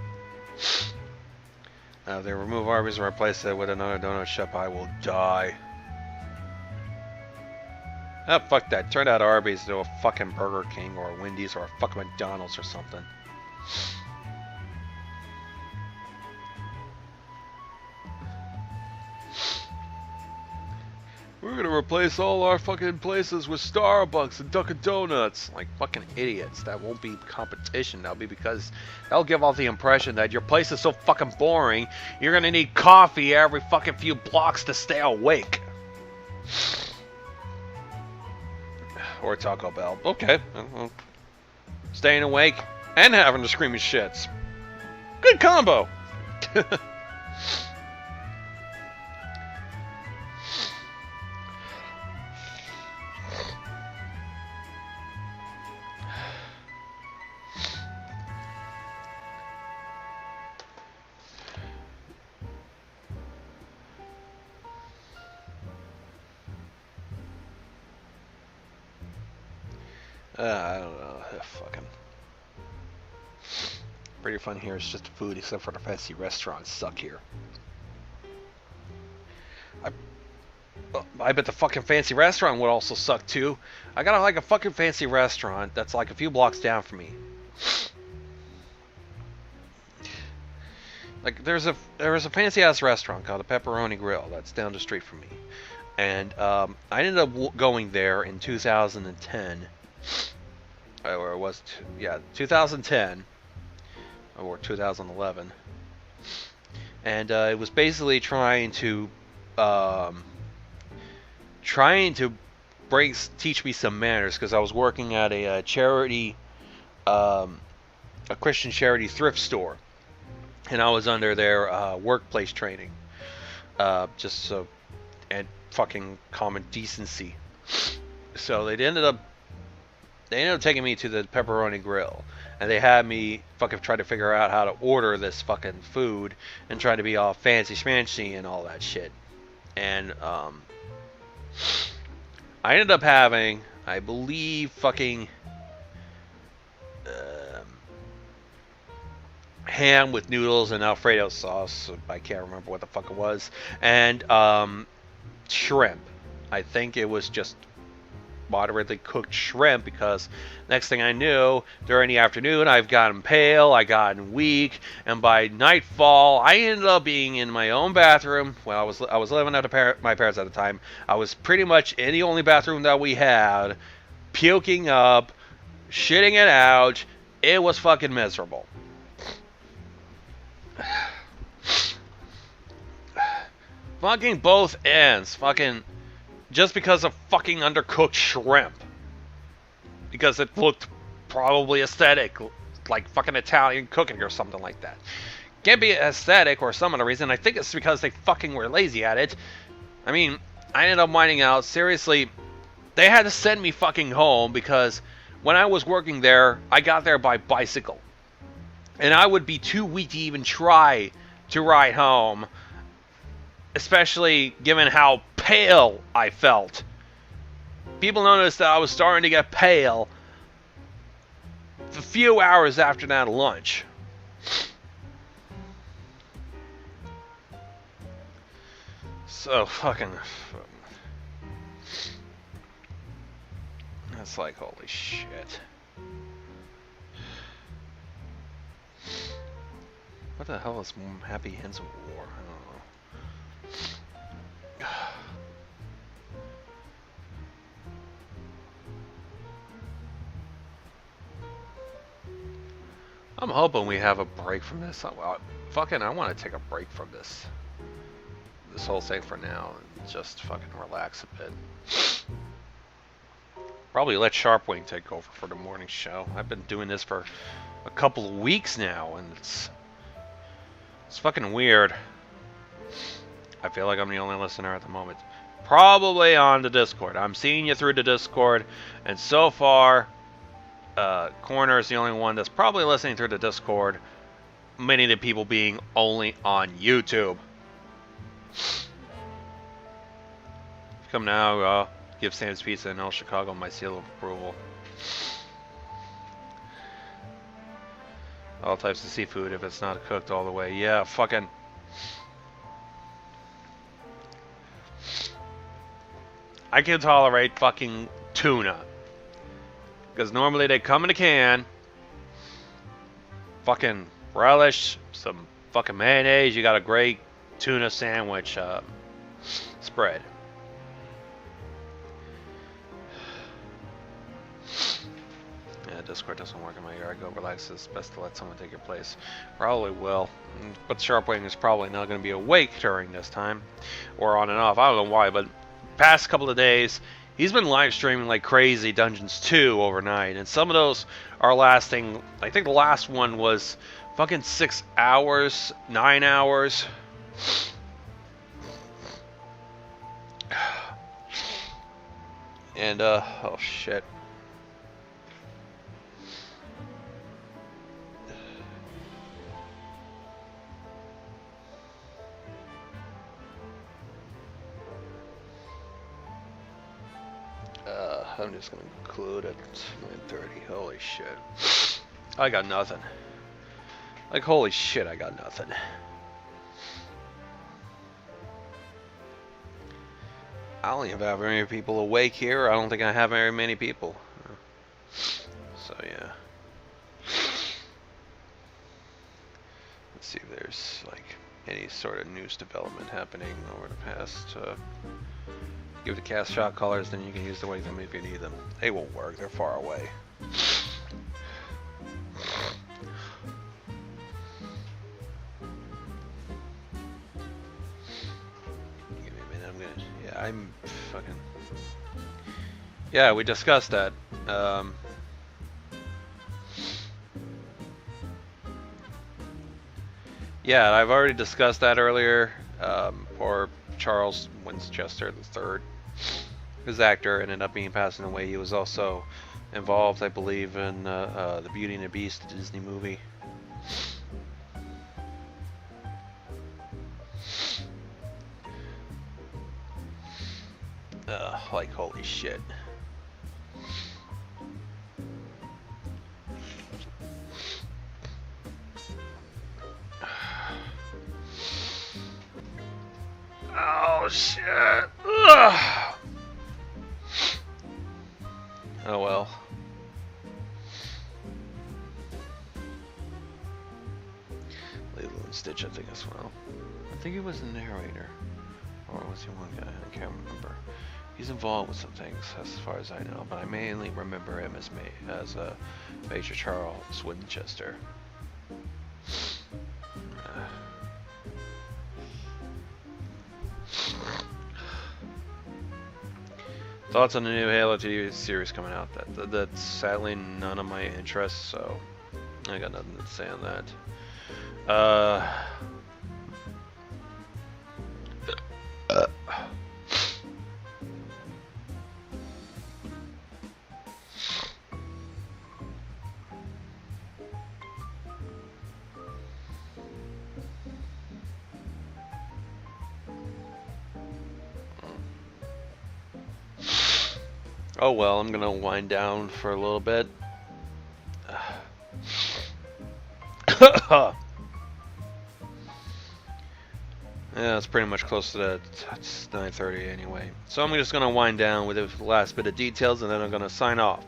Now if they remove Arby's and replace it with another donut shop, I will die. Ah, fuck that. Turn out Arby's to a fucking Burger King or a Wendy's or a fucking McDonald's or something. We're gonna replace all our fucking places with Starbucks and Dunkin' Donuts. Like fucking idiots. That won't be competition. That'll be because that'll give off the impression that your place is so fucking boring, you're gonna need coffee every fucking few blocks to stay awake. Or Taco Bell. Okay. Well, staying awake and having the screaming shits. Good combo. I don't know. Fucking. Pretty fun here is just the food, except for the fancy restaurants suck here. I bet the fucking fancy restaurant would also suck too. I got like a fucking fancy restaurant that's like a few blocks down from me. Like there was a fancy ass restaurant called the Pepperoni Grill that's down the street from me, and I ended up going there in 2010, or it was 2010 or 2011, and it was basically trying to teach me some manners, because I was working at a charity, a Christian charity thrift store, and I was under their workplace training, just so, and fucking common decency. So they ended up taking me to the Pepperoni Grill, and they had me fucking try to figure out how to order this fucking food and try to be all fancy schmancy and all that shit. And I ended up having, I believe, fucking ham with noodles and Alfredo sauce. I can't remember what the fuck it was. And shrimp. I think it was just moderately cooked shrimp, because next thing I knew, during the afternoon, I've gotten pale, I gotten weak, and by nightfall, I ended up being in my own bathroom. Well, I was living at my parents at the time. I was pretty much in the only bathroom that we had, puking up, shitting it out. It was fucking miserable. Fucking both ends. Fucking just because of fucking undercooked shrimp. Because it looked probably aesthetic, like fucking Italian cooking or something like that. Can't be aesthetic or some other reason. I think it's because they fucking were lazy at it. I mean, I ended up finding out, seriously, they had to send me fucking home, because when I was working there, I got there by bicycle. And I would be too weak to even try to ride home, especially given how pale I felt. People noticed that I was starting to get pale a few hours after that lunch. So fucking... That's like, holy shit. What the hell is Happy Ends of War? I don't know. I'm hoping we have a break from this. I want to take a break from this whole thing for now and just fucking relax a bit. Probably let Sharpwing take over for the morning show. I've been doing this for a couple of weeks now, and it's fucking weird. I feel like I'm the only listener at the moment. Probably on the Discord. I'm seeing you through the Discord, and so far, Corner is the only one that's probably listening through the Discord. Many of the people being only on YouTube. Come now, give Sam's Pizza and El Chicago my seal of approval. All types of seafood if it's not cooked all the way. Yeah, fucking... I can tolerate fucking tuna. Because normally they come in a can. Fucking relish, some fucking mayonnaise. You got a great tuna sandwich spread. Yeah, Discord doesn't work in my yard. Go relax. It's best to let someone take your place. Probably will. But Sharpwing is probably not going to be awake during this time. Or on and off. I don't know why, but past couple of days, he's been live streaming like crazy Dungeons 2 overnight. And some of those are lasting, I think the last one was fucking 6 hours, 9 hours. And, oh shit. I'm just gonna conclude at 9:30. Holy shit. I got nothing. Like, holy shit, I got nothing. I don't even have very many people awake here. I don't think I have very many people. So, yeah. Let's see if there's, like, any sort of news development happening over the past. Give the cast shot collars, then you can use the wake them if you need them. They won't work, they're far away. Give me a minute, I'm gonna. Yeah, I'm fucking. Yeah, we discussed that. Yeah, I've already discussed that earlier. Or Charles Winchester III, his actor, ended up passing away. He was also involved, I believe, in the Beauty and the Beast, the Disney movie. Like, holy shit. Oh shit. Ugh. Oh well. Lilo and Stitch, I think, as well. I think he was the narrator. Or was he one guy? I can't remember. He's involved with some things, as far as I know, but I mainly remember him as Major Charles Winchester. Thoughts on the new Halo TV series coming out? That's sadly none of my interests, so I got nothing to say on that. Oh well, I'm gonna wind down for a little bit. Yeah, it's pretty much close to that. It's 9:30 anyway. So I'm just gonna wind down with the last bit of details, and then I'm gonna sign off.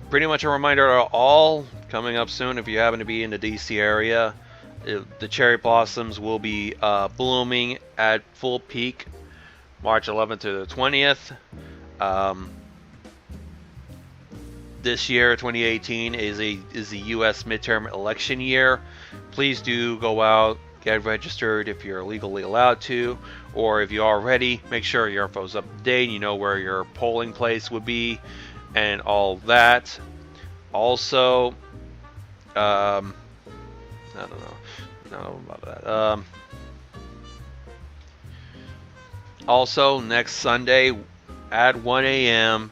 Pretty much a reminder to all, coming up soon, if you happen to be in the DC area, the cherry blossoms will be blooming at full peak March 11th to the 20th. This year, 2018, is the U.S. midterm election year. Please do go out, get registered if you're legally allowed to, or if you are already, make sure your info's up to date. You know where your polling place would be, and all that. Also, I don't know about that. Also, next Sunday at 1 a.m.,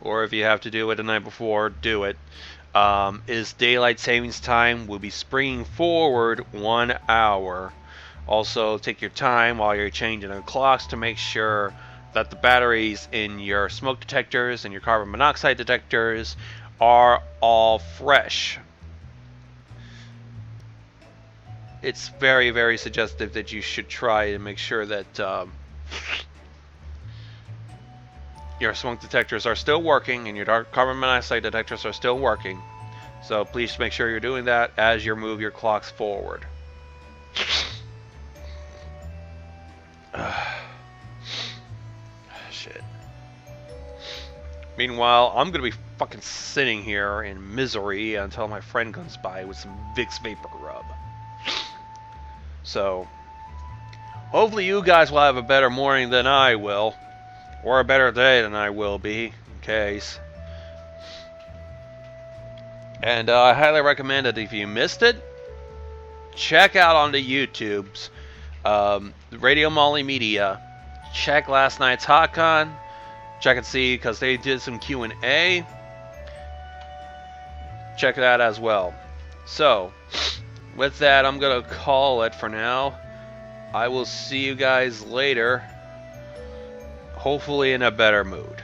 or if you have to do it the night before, do it, is daylight savings time. We'll be springing forward 1 hour. Also, take your time while you're changing the clocks to make sure that the batteries in your smoke detectors and your carbon monoxide detectors are all fresh. It's very, very suggestive that you should try to make sure that your smoke detectors are still working and your carbon monoxide detectors are still working. So please make sure you're doing that as you move your clocks forward. Shit. Meanwhile, I'm gonna be fucking sitting here in misery until my friend comes by with some Vicks Vapor Rub. So, hopefully you guys will have a better morning than I will. Or a better day than I will be, in case. And I highly recommend it if you missed it. Check out on the YouTubes, Radio Molly Media. Check last night's HotCon. Check and see, because they did some Q&A. Check that as well. So, with that, I'm going to call it for now. I will see you guys later. hopefully in a better mood.